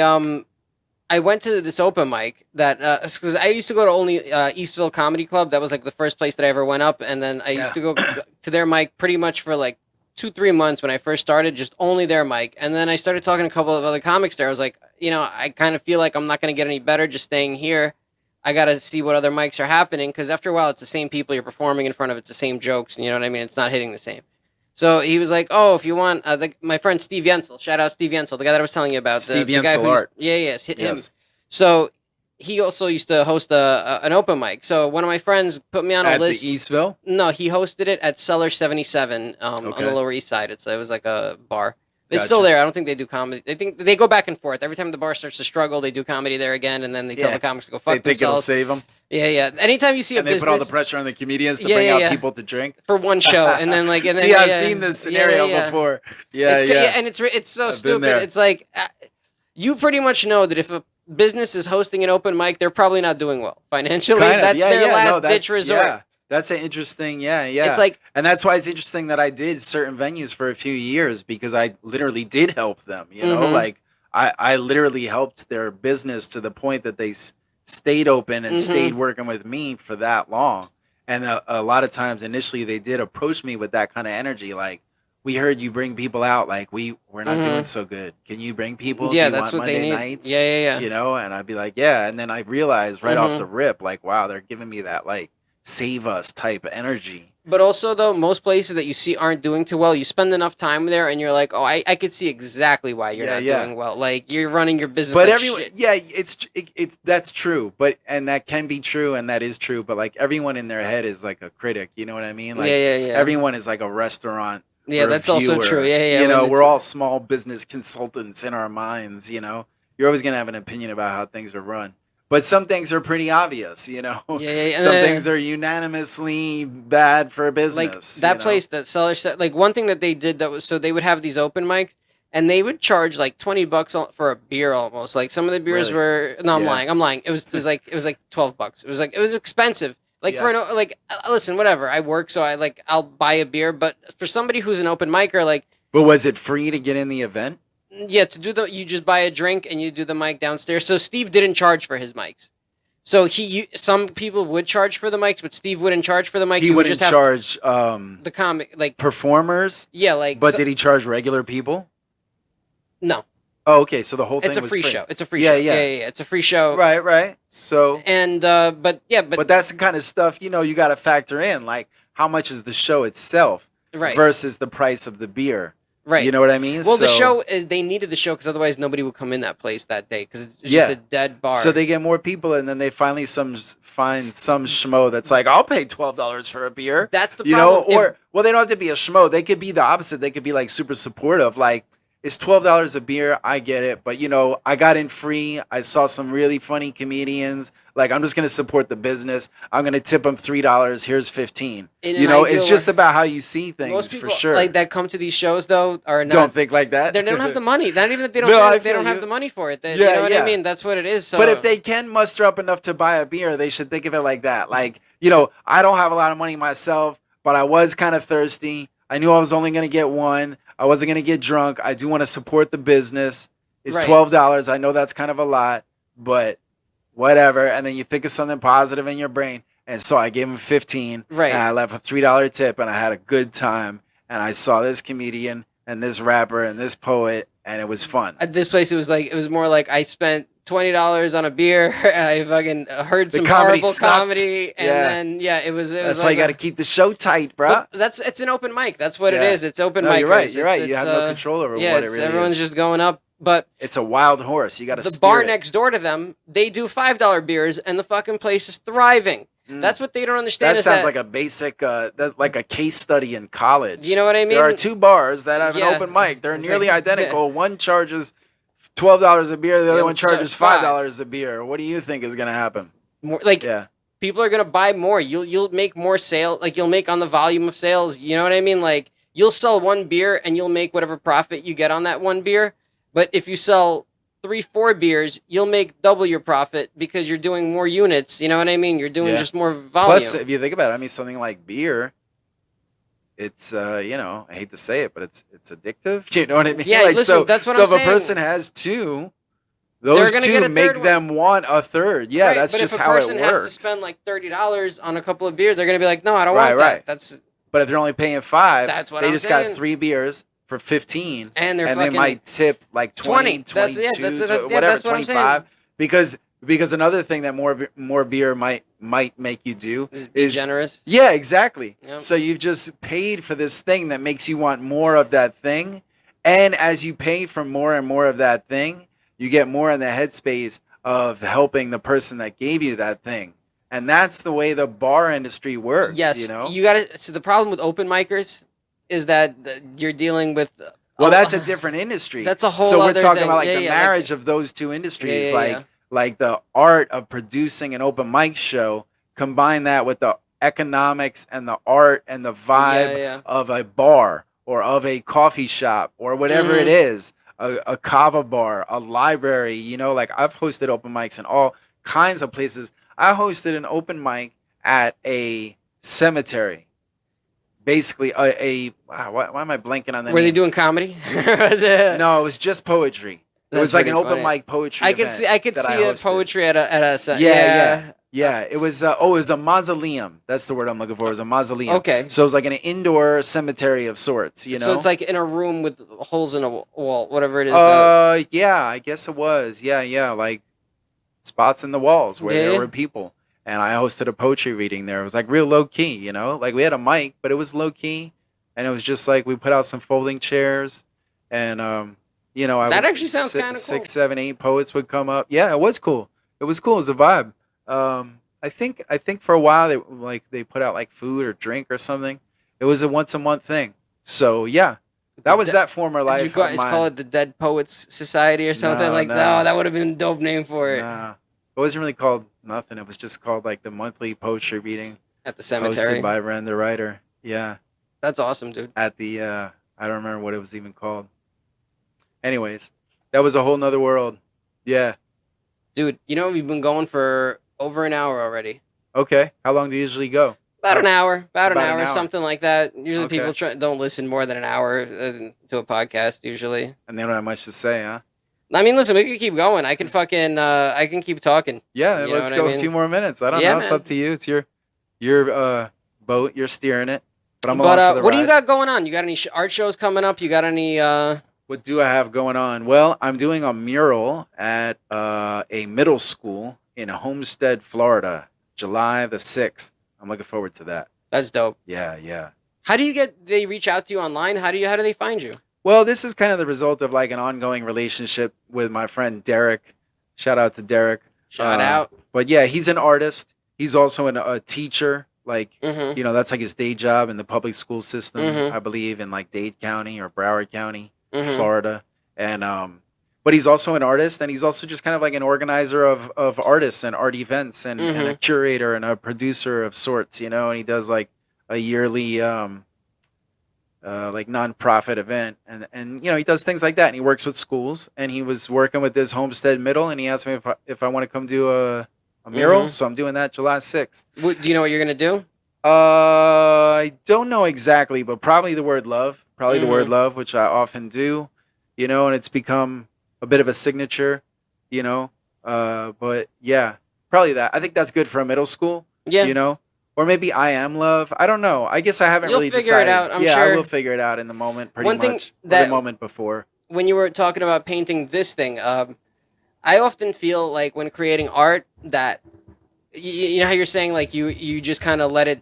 I went to this open mic that because I used to go to only Eastville Comedy Club. That was like the first place that I ever went up, and then I used Yeah. to go to their mic pretty much for like 2 3 months when I first started, just only their mic. And then I started talking to a couple of other comics there. I was like, I kind of feel like I'm not going to get any better just staying here. I got to see what other mics are happening because after a while, it's the same people you're performing in front of. It's the same jokes, and you know what I mean. It's not hitting the same. So he was like, "Oh, if you want, my friend Steve Yensel, shout out Steve Yensel, the guy that I was telling you about, Steve the guy Yensel who's Art. yes, hit him." Yes. So he also used to host an open mic. So one of my friends put me on a At list. the Eastville? No, he hosted it at Cellar 77 on Okay. the Lower East Side. It was like a bar. It's Gotcha. still there. I don't think they do comedy. I think they go back and forth. Every time the bar starts to struggle, they do comedy there again, and then they tell Yeah. the comics to go They fuck think it'll themselves. save them. Yeah, yeah. Anytime you see And a they business put all the pressure on the comedians to Yeah, bring yeah, out yeah. people to drink. for one show, and then like, and then See, I've yeah, seen this yeah, scenario yeah. before. Yeah, It's yeah. and it's so I've been stupid. there. It's like you pretty much know that if a business is hosting an open mic, they're probably not doing well financially. Kind of, That's yeah, their yeah, last no, that's, ditch resort. Yeah, that's an interesting, yeah. It's like And that's why it's interesting that I did certain venues for a few years because I literally did help them, you know? Mhm. Like, I literally helped their business to the point that they stayed open and Mhm. stayed working with me for that long. And a lot of times, initially, they did approach me with that kind of energy, like, we heard you bring people out, like, we're not doing Mhm. so good. Can you bring people? yeah, Do you that's want what they Monday need. nights? Yeah, yeah, yeah. You know, and I'd be like, yeah. And then I realized right off Mhm. the rip, like, wow, they're giving me that, like, save us type of energy. But also, though, most places that you see aren't doing too well. You spend enough time there, and you're like, "Oh, I could see exactly why you're Yeah, not yeah. doing well. Like you're running your business But like everyone, shit." yeah, it's that's true. But and that can be true, and that is true. But like everyone in their head is like a critic. You know what I mean? Like Yeah, yeah, yeah. everyone is like a restaurant. Yeah, that's also reviewer. true. Yeah, yeah. You when know, it's- we're all small business consultants in our minds. You know, you're always gonna have an opinion about how things are run. But some things are pretty obvious, you know. Yeah, yeah, yeah. Some things are unanimously bad for like business. that you know? place that seller said. Like one thing that they did that was so they would have these open mics. And they would charge like $20 for a beer almost. Like some of the beers Really? were no, I'm Yeah. lying. I'm lying. It was like $12. It was expensive. Like for Yeah. an like listen, whatever. I work so I'll buy a beer, but for somebody who's an open micer, like But was it free to get in the event? yeah, to do you just buy a drink and you do the mic downstairs. So Steve didn't charge for his mics. So some people would charge for the mics, but Steve wouldn't charge for the mic. He would wouldn't just have charge the comic like performers, yeah, like but so- did he charge regular people? no. Oh, okay. So the whole thing It's a was free free. show. It's a free Yeah, show. yeah. Yeah. It's a free show. Right. So, And but that's the kind of stuff you got to factor in, like how much is the show itself right. versus the price of the beer. Right. You know what I mean? Well, the So- show is they needed the show because otherwise nobody would come in that place that day because it's Yeah. just a dead bar. So they get more people, and then they finally find some schmo that's like, I'll pay $12 for a beer. That's the You know, problem. or well, they don't have to be a schmo. They could be the opposite. They could be like super supportive. Like, it's $12 a beer. I get it, but I got in free. I saw some really funny comedians. Like, I'm just gonna support the business. I'm gonna tip them $3. Here's 15. In You an know, ideal it's just world- about how you see things most people for sure. like that come to these shows though are not. Don't think like that. They don't have the money. Not even that they don't. No, I they don't feel have you. the money for it. You Yeah, know what yeah. I mean? That's what it is. So, But if they can muster up enough to buy a beer, they should think of it like that. Like, I don't have a lot of money myself, but I was kind of thirsty. I knew I was only going to get one. I wasn't going to get drunk. I do want to support the business. It's Right. $12. I know that's kind of a lot, but whatever. And then you think of something positive in your brain. And so I gave him 15. Right. And I left a $3 tip, and I had a good time. And I saw this comedian and this rapper and this poet, and it was fun. at this place, it was more like I spent $20 on a beer. I fucking heard The some comedy horrible sucked. comedy, and Yeah. then it was. That's like why you got to keep the show tight, bruh. But it's an open mic. That's what it Yeah. is. It's open No, mic. you're right. It's- You're right. You it's, have no control over yeah, what it really everyone's is. just going up. But It's a wild horse. You got to the steer bar it. next door to them, they do $5 beers, and the fucking place is thriving. That's what they don't understand. That is sounds like a basic, like a case study in college. You know what I mean? There are two bars that have Yeah. an open mic. They're It's nearly like- identical. One charges $12 a beer. The other Yeah, one charges five. $5 a beer. What do you think is going to happen? more, like Yeah. people are gonna buy more. You'll make more sale. Like you'll make on the volume of sales. You know what I mean? Like you'll sell one beer and you'll make whatever profit you get on that one beer. But if you sell 3-4 beers, you'll make double your profit because you're doing more units. You know what I mean? You're doing Yeah. just more volume. Plus, if you think about it, I mean, something like beer, it's I hate to say it, but it's addictive. You know what I mean? Yeah, Like listen, that's what so I'm if a saying. person has two, They're those gonna two get a make third one. them want a third. Yeah, Right, that's but if just a how it person has to works. spend like $30 on a couple of beers, they're gonna be like, no, I don't Right, want right. that. That's But if they're only paying 5, that's what they I'm just got saying. 3 beers for 15, And they're and they fucking might tip like 20, 20. That's 22, yeah, whatever, that's what I'm saying. 25, because another thing that more beer might make you do Just be is generous. yeah, exactly. Yep. So you've just paid for this thing that makes you want more of that thing, and as you pay for more and more of that thing, you get more in the headspace of helping the person that gave you that thing. And that's the way the bar industry works, Yes, you gotta. So the problem with open micers is that you're dealing with. Well, that's a different industry. That's a whole So we're other talking thing. about like Yeah, the yeah, marriage of those two industries, yeah. like the art of producing an open mic show. Combine that with the economics and the art and the vibe Yeah. of a bar or of a coffee shop or whatever it Mhm. is, a kava bar, a library. Like I've hosted open mics in all kinds of places. I hosted an open mic at a cemetery. Basically, why am I blanking on the Were they name? doing comedy? Was it- No, it was just poetry. It That's was like an pretty open funny. mic poetry I could event see. I could that see I a hosted. poetry at a. Yeah. It was it was a mausoleum. That's the word I'm looking for. It was a mausoleum. Okay. So it was like an indoor cemetery of sorts. So it's like in a room with holes in a wall, whatever it is. Yeah, I guess it was. Yeah, like spots in the walls where there were people. And I hosted a poetry reading there. It was like real low key, Like we had a mic, but it was low key, and it was just like we put out some folding chairs, and That actually sounds kinda cool. 6, 7, 8 poets would come up. Yeah, it was cool. It was cool. It was a vibe. I think for a while they put out like food or drink or something. It was a once a month thing. So yeah, that was that former Did life you of guys mine. call it the Dead Poets Society or something No, like no. that? Oh, that would have been a dope name for it. Nah, it wasn't really called nothing. It was just called like the monthly poetry reading At the cemetery. hosted by Renda Writer. Yeah, That's awesome, dude. at the I don't remember what it was even called. Anyways, that was a whole nother world. Yeah. Dude, we've been going for over an hour already. Okay. How long do you usually go? About an hour. About an About an hour, hour. something like that. Usually Okay. people don't listen more than an hour to a podcast, usually. And they don't have much to say, huh? I mean, listen, we can keep going. I can fucking, I can keep talking. Yeah, You know let's what go I mean? a few more minutes. I don't Yeah, know. It's man. up to you. It's your boat. You're steering it. But I'm But along for the what do you ride. got going on? You got any art shows coming up? You got any, What do I have going on? Well, I'm doing a mural at a middle school in Homestead, Florida, July the 6th. I'm looking forward to that. that's dope. Yeah. How do they reach out to you online? How do they find you? Well, this is kind of the result of like an ongoing relationship with my friend Derek. Shout out to Derek. Shout out. But yeah, he's an artist. He's also a teacher. Like, Mm-hmm. that's like his day job in the public school system, Mhm. I believe, in like Dade County or Broward County, Mhm. Florida. And but he's also an artist, and he's also just kind of like an organizer of artists and art events, and a curator and a producer of sorts, and he does like a yearly like nonprofit event, and he does things like that, and he works with schools, and he was working with this Homestead Middle, and he asked me if I want to come do a mural, so I'm doing that July 6th. Do you know what you're gonna do? I don't know exactly, but probably the word love, which I often do, and it's become a bit of a signature, but yeah, probably that. I think that's good for a middle school, Yeah. or maybe I am love. I don't know. I guess I haven't You'll really figure decided. it out, I'm yeah, I sure. will figure it out in the moment, pretty One thing much, or that- the moment before. When you were talking about painting this thing, I often feel like when creating art that you know how you're saying like you just kind of let it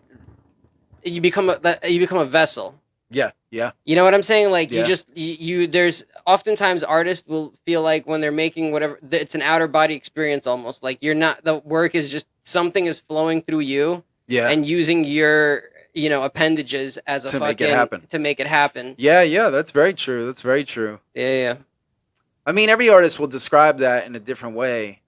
you become a vessel. Yeah. You know what I'm saying? Like Yeah. you just there's oftentimes artists will feel like when they're making whatever it's an outer body experience almost like you're not the work is just something is flowing through you Yeah. and using your appendages as a To fucking make it happen. to make it happen. Yeah. That's very true. That's very true. Yeah. I mean, every artist will describe that in a different way.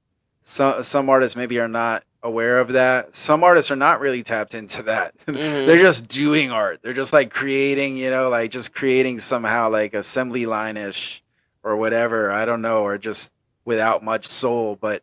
Some artists maybe are not aware of that. Some artists are not really tapped into that. Mhm. They're just doing art. They're just like creating, like just creating somehow like assembly line-ish or whatever. I don't know, or just without much soul. But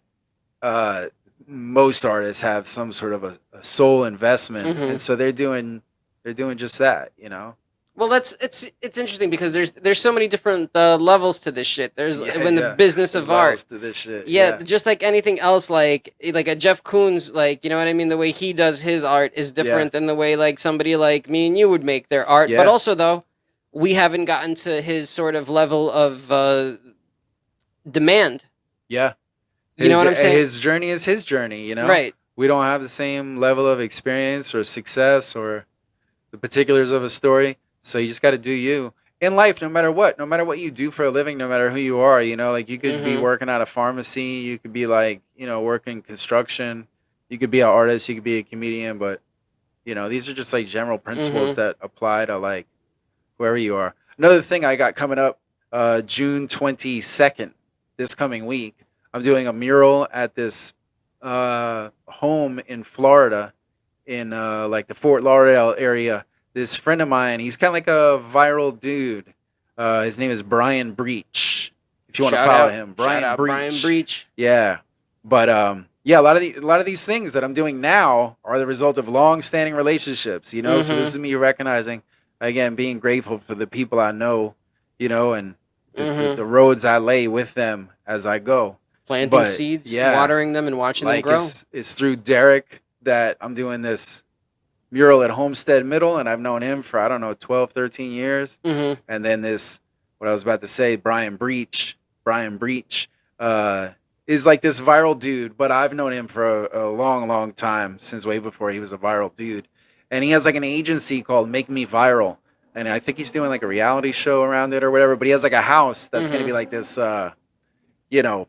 most artists have some sort of a soul investment, Mhm. and so they're doing They're doing just that, you know. Well, that's it's interesting because there's so many different levels to this shit. There's Yeah, when the yeah. business There's of art. levels to this shit. Yeah, Yeah, just like anything else, like a Jeff Koons, like you know what I mean. The way he does his art is yeah, different than the way like somebody like me and you would make their art. But yeah, also though, we haven't gotten to his sort of level of demand. yeah. You know what I'm saying? His journey is his journey. You know, Right. we don't have the same level of experience or success or the particulars of a story. So you just got to do you in life, no matter what you do for a living, no matter who you are. You know, like you could be Mm-hmm. working at a pharmacy, you could be like, you know, working construction, you could be an artist, you could be a comedian, but you know, these are just like general principles Mm-hmm. that apply to like wherever you are. Another thing I got coming up, June 22nd, this coming week, I'm doing a mural at this home in Florida, in like the Fort Lauderdale area. This friend of mine, he's kind of like a viral dude. His name is Brian Breach. If you want to follow him, Shout Brian out, Brian Breach. Breach. Yeah, but yeah, a lot of these things that I'm doing now are the result of long-standing relationships. You know, so this Mm-hmm. is me recognizing, again, being grateful for the people I know. You know, and Mm-hmm. the roads I lay with them as I go. Planting But seeds, yeah, watering them, and watching them like grow. it's through Derek that I'm doing this mural at Homestead Middle, and I've known him for, I don't know, 12, 13 years. Mm-hmm. And then this, what I was about to say, Brian Breach, is like this viral dude, but I've known him for a long, long time, since way before he was a viral dude. And he has like an agency called Make Me Viral. And I think he's doing like a reality show around it or whatever, but he has like a house that's going to be Mm-hmm. like this, you know,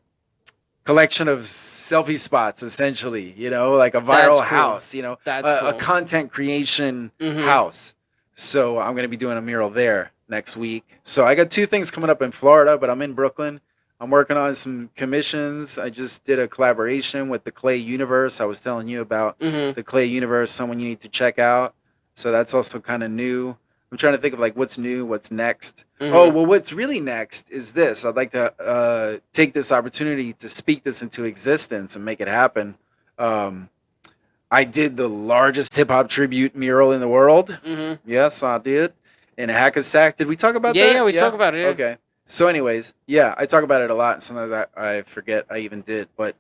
collection of selfie spots, essentially, you know, like a That's viral cool. house, you know, That's a cool. content creation Mm-hmm. house. So I'm going to be doing a mural there next week. So I got two things coming up in Florida, but I'm in Brooklyn. I'm working on some commissions. I just did a collaboration with the Clay Universe. I was telling you about Mm-hmm. the Clay Universe, someone you need to check out. So that's also kind of new. I'm trying to think of like what's new, what's next. Oh, Mm-hmm. well, what's really next is this. I'd like to take this opportunity to speak this into existence and make it happen. Um, I did the largest hip hop tribute mural in the world. Mm-hmm. Yes, I did. In Hackensack. Did we talk about Yeah, yeah, that? we Yeah. spoke about it. Yeah. Okay. So, anyways, yeah, I talk about it a lot, and sometimes I forget I even did. But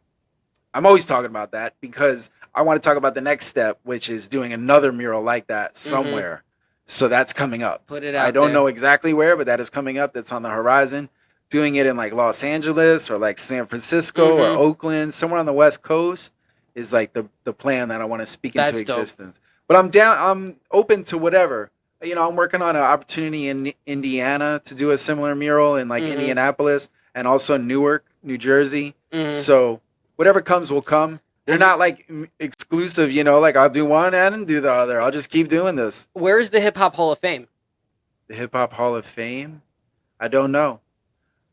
I'm always talking about that because I want to talk about the next step, which is doing another mural like that Mm-hmm. somewhere. So that's coming up. Put it I out don't there. know exactly where, but that is coming up. That's on the horizon. Doing it in like Los Angeles or like San Francisco or Mm-hmm. Oakland, somewhere on the West Coast is like the plan that I want to speak into That's dope. existence. But I'm down. I'm open to whatever. You know, I'm working on an opportunity in Indiana to do a similar mural in like Mm-hmm. Indianapolis and also Newark, New Jersey. Mm-hmm. So whatever comes will come. They're not like exclusive, you know, like I'll do one and do the other. I'll just keep doing this. Where is the Hip Hop Hall of Fame? The Hip Hop Hall of Fame? I don't know.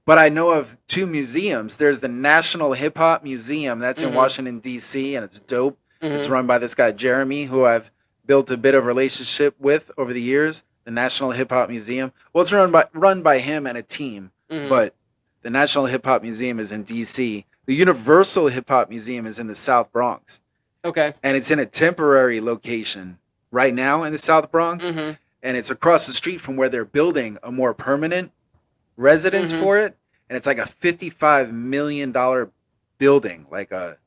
But I know of two museums. There's the National Hip Hop Museum that's in Mhm. Washington, D.C., and it's dope. It's Mhm. run by this guy, Jeremy, who I've built a bit of relationship with over the years. The National Hip Hop Museum. Well, it's run by him and a team, Mhm. but the National Hip Hop Museum is in D.C. The Universal Hip Hop Museum is in the South Bronx, Okay. and it's in a temporary location right now in the South Bronx, Mhm. and it's across the street from where they're building a more permanent residence Mhm. for it, and it's like a $55 million building, like a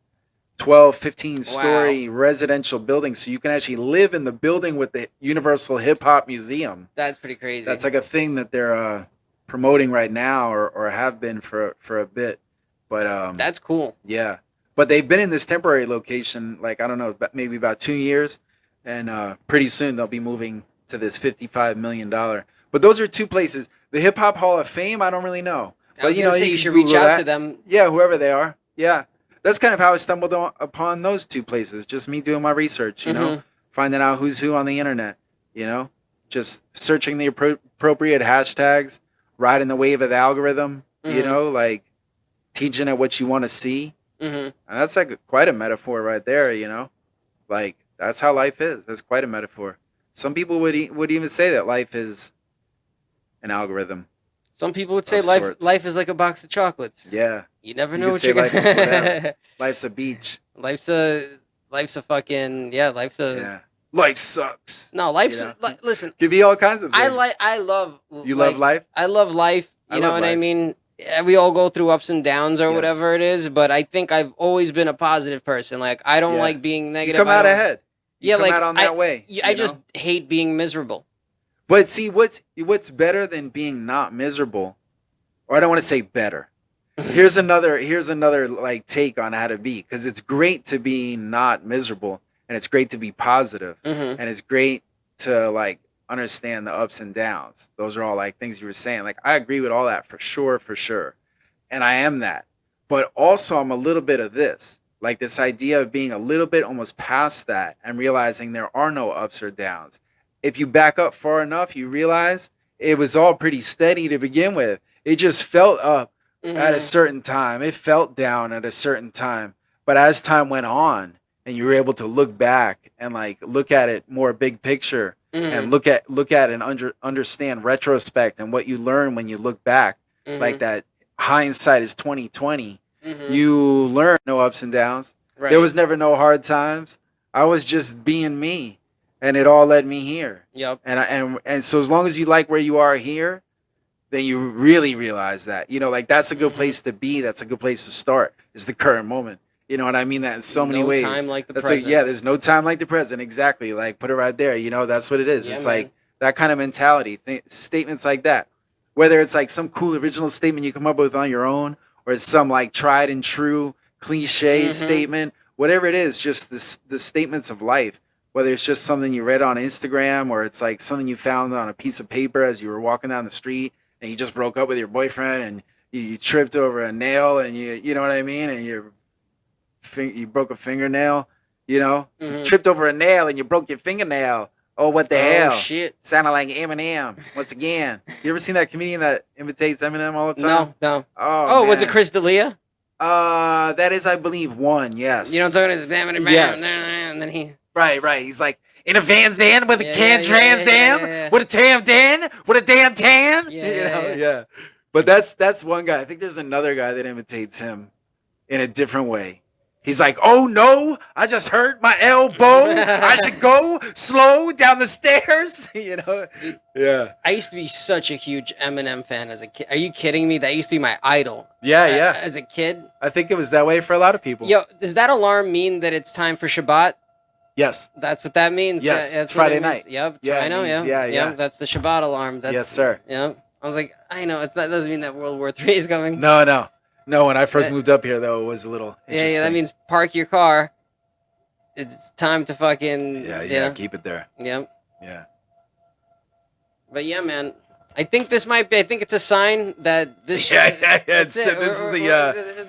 12, 15 story residential building, so you can actually live in the building with the Universal Hip Hop Museum. That's pretty crazy. That's like a thing that they're promoting right now, or have been for a bit. But That's cool. yeah, but they've been in this temporary location, like I don't know, maybe about 2 years, and pretty soon they'll be moving to this $55 million. But those are two places. The Hip Hop Hall of Fame, I don't really know. I But was you gonna know, say you can should reach Google out that. to them. Yeah, whoever they are. Yeah, that's kind of how I stumbled upon those two places. Just me doing my research, you know, Mhm. finding out who's who on the internet. You know, just searching the appropriate hashtags, riding the wave of the algorithm. You Mhm. know, like teaching it what you want to see. Mhm. And that's like quite a metaphor right there, you know? Like, that's how life is. That's quite a metaphor. Some people would even say that life is an algorithm. Some people would say Of life sorts. life is like a box of chocolates. Yeah. You never You know could what say you're life is gonna. whatever. Life's a beach. life's a fucking life's a Yeah. life sucks. No, life's You know? listen. Could be all kinds of things. I love. You love life? I love life. You know what I life. mean? We all go through ups and downs or Yes. whatever it is, but I think I've always been a positive person. Like I don't Yeah. like being negative. You come I out don't- ahead. You Yeah, come like out on that way. I you just know? hate being miserable. But see, what's better than being not miserable? Or I don't want to say better. Here's another like take on how to be, because it's great to be not miserable, and it's great to be positive, Mm-hmm. and it's great to like understand the ups and downs. Those are all like things you were saying. Like I agree with all that for sure, and I am that. But also I'm a little bit of this, like this idea of being a little bit almost past that and realizing there are no ups or downs. If you back up far enough, you realize it was all pretty steady to begin with. It just felt up at a certain time. It felt down at a certain time. But as time went on and you were able to look back and like look at it more big picture and look at and understand retrospect and what you learn when you look back, like that hindsight is 2020. You learn no ups and downs. Right. There was never no hard times. I was just being me, and it all led me here. Yep. And so as long as you like where you are here, then you really realize that, like that's a good place to be. That's a good place to start, is the current moment. You know what I mean? That in so many ways. No time like the That's present. like, yeah, there's no time like the present. Exactly. Like put it right there. That's what it is. Yeah, it's man. like that kind of mentality, statements like that. Whether it's like some cool original statement you come up with on your own, or it's some like tried and true cliche statement, whatever it is, just the statements of life. Whether it's just something you read on Instagram, or it's like something you found on a piece of paper as you were walking down the street and you just broke up with your boyfriend and you tripped over a nail and you know what I mean, and you broke a fingernail, you tripped over a nail and you broke your fingernail. Oh, what the hell? Shit. Sounded like Eminem once again. You ever seen that comedian that imitates Eminem all the time? No. Oh, was it man. Chris D'Elia? That is, I believe, one. Yes. You know what I'm talking about? Yes. And then he. Right. He's like, in a Van Zan with a can Trans Am, yeah. with a Tam Dan, with a Dan Tan. Yeah. But that's one guy. I think there's another guy that imitates him in a different way. He's like, oh no, I just hurt my elbow. I should go slow down the stairs. Dude, Yeah. I used to be such a huge Eminem fan as a kid. Are you kidding me? That used to be my idol. Yeah. As a kid. I think it was that way for a lot of people. Yo, does that alarm mean that it's time for Shabbat? Yes. That's what that means. Yes, That's it's what Friday it means. night. Yep. Yeah, I know. it means- Yeah. yeah. That's the Shabbat alarm. Yes, sir. Yep. I was like, I know. That doesn't mean that World War III is coming. No. When I first moved up here, though, it was a little interesting. Yeah. That means park your car. It's time to fucking. Yeah. Keep it there. Yep. Yeah. But yeah, man. I think this might be. I think it's a sign that this. Yeah. That's it. This is This is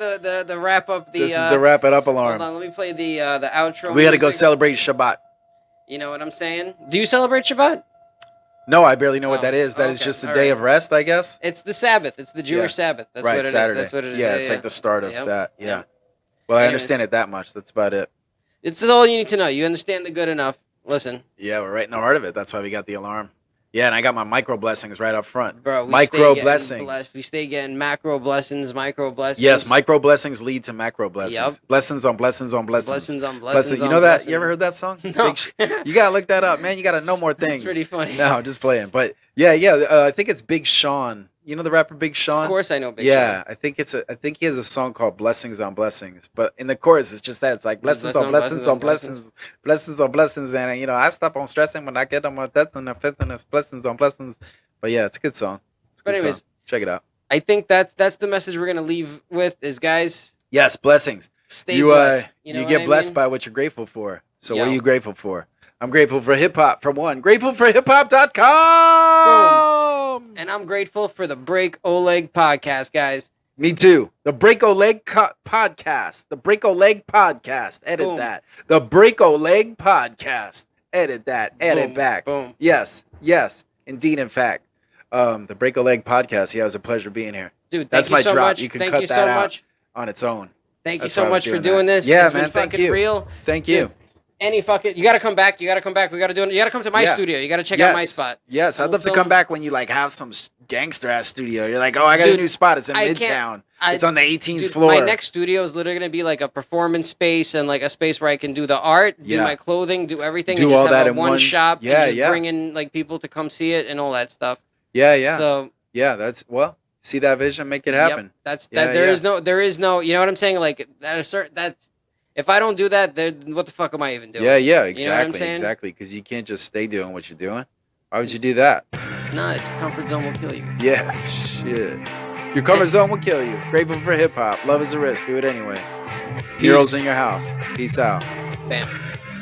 the wrap up. This is the wrap it up Hold alarm. on, let me play the outro. We got to go music. celebrate Shabbat. You know what I'm saying? Do you celebrate Shabbat? No, I barely know what Oh, that is. That is okay, just a all day right. of rest, I guess. It's the Sabbath. It's the Jewish Sabbath. That's right, what it is. Saturday. That's what it is. Yeah, it's like the start of Yep. that. Yeah. Yep. Well, I Anyways. understand it that much. That's about it. It's all you need to know. You understand the good enough. Listen, Yeah, we're right in the heart of it. That's why we got the alarm. Yeah, and I got my micro blessings right up front. bro. We Micro stay getting blessings. Blessed. We stay getting macro blessings, micro blessings. Yes, micro blessings lead to macro blessings. Yep. Blessings on blessings on blessings. blessings on blessings. You on know that? blessings. You ever heard that song? No. You gotta look that up, man. You gotta know more things. It's pretty funny. No, I'm just playing. But yeah. I think it's Big Sean. You know the rapper Big Sean? Of course, I know Big Yeah, Sean. I think he has a song called Blessings on Blessings. But in the chorus, it's just that. It's like blessings on blessings on blessings. Blessings on blessings. And, I stop on stressing when I get on my death and it's blessings on blessings. But yeah, it's a good song. It's a But good anyways, song. Check it out. I think that's the message we're gonna leave with is, guys, Yes, blessings. stay blessed. You know get what I blessed mean? by what you're grateful for. So what Yo. are you grateful for? I'm grateful for hip hop, for one. Grateful for hiphop.com. And I'm grateful for the Break Oleg podcast, guys. Me too. The Break Oleg podcast. The Break Oleg podcast. Edit Boom. that. The Break Oleg podcast. Edit that. Edit Boom. back. Boom. Yes. Indeed, in fact. The Break Oleg podcast. Yeah, it was a pleasure being here. Dude, That's thank you my so drop. much. You can Thank cut you that so out much. on its own. Thank you That's so why I was much for doing doing that. this. Yeah, It's man. been Thank fucking you. real. Thank you. Any fucking, you gotta come back. You gotta come back. We gotta do it. You gotta come to my Yeah. studio. You gotta check out my spot. Yes, I'd We'll love to film- come back when you like have some gangster ass studio. You're like, oh, I got a Dude, new spot. It's in I can't- Midtown. I- It's on the 18th Dude, floor. my next studio is literally gonna be like a performance space and like a space where I can do the art, do Yeah. my clothing, do everything, Do and just all have that a in one one- shop. Yeah, and just yeah. bring in like people to come see it and all that stuff. Yeah. So Yeah, that's well. See that vision, make it happen. Yep, that's Yeah, that. There is yeah. no. You know what I'm saying? Like at a certain that's. If I don't do that, then what the fuck am I even doing? Yeah, You know what I'm exactly, saying? exactly. Because you can't just stay doing what you're doing. Why would you do that? Nah, your comfort zone will kill you. Yeah, shit. Your comfort zone will kill you. Grateful for hip hop. Love is a risk. Do it anyway. Peace. Heroes in your house. Peace out. Bam.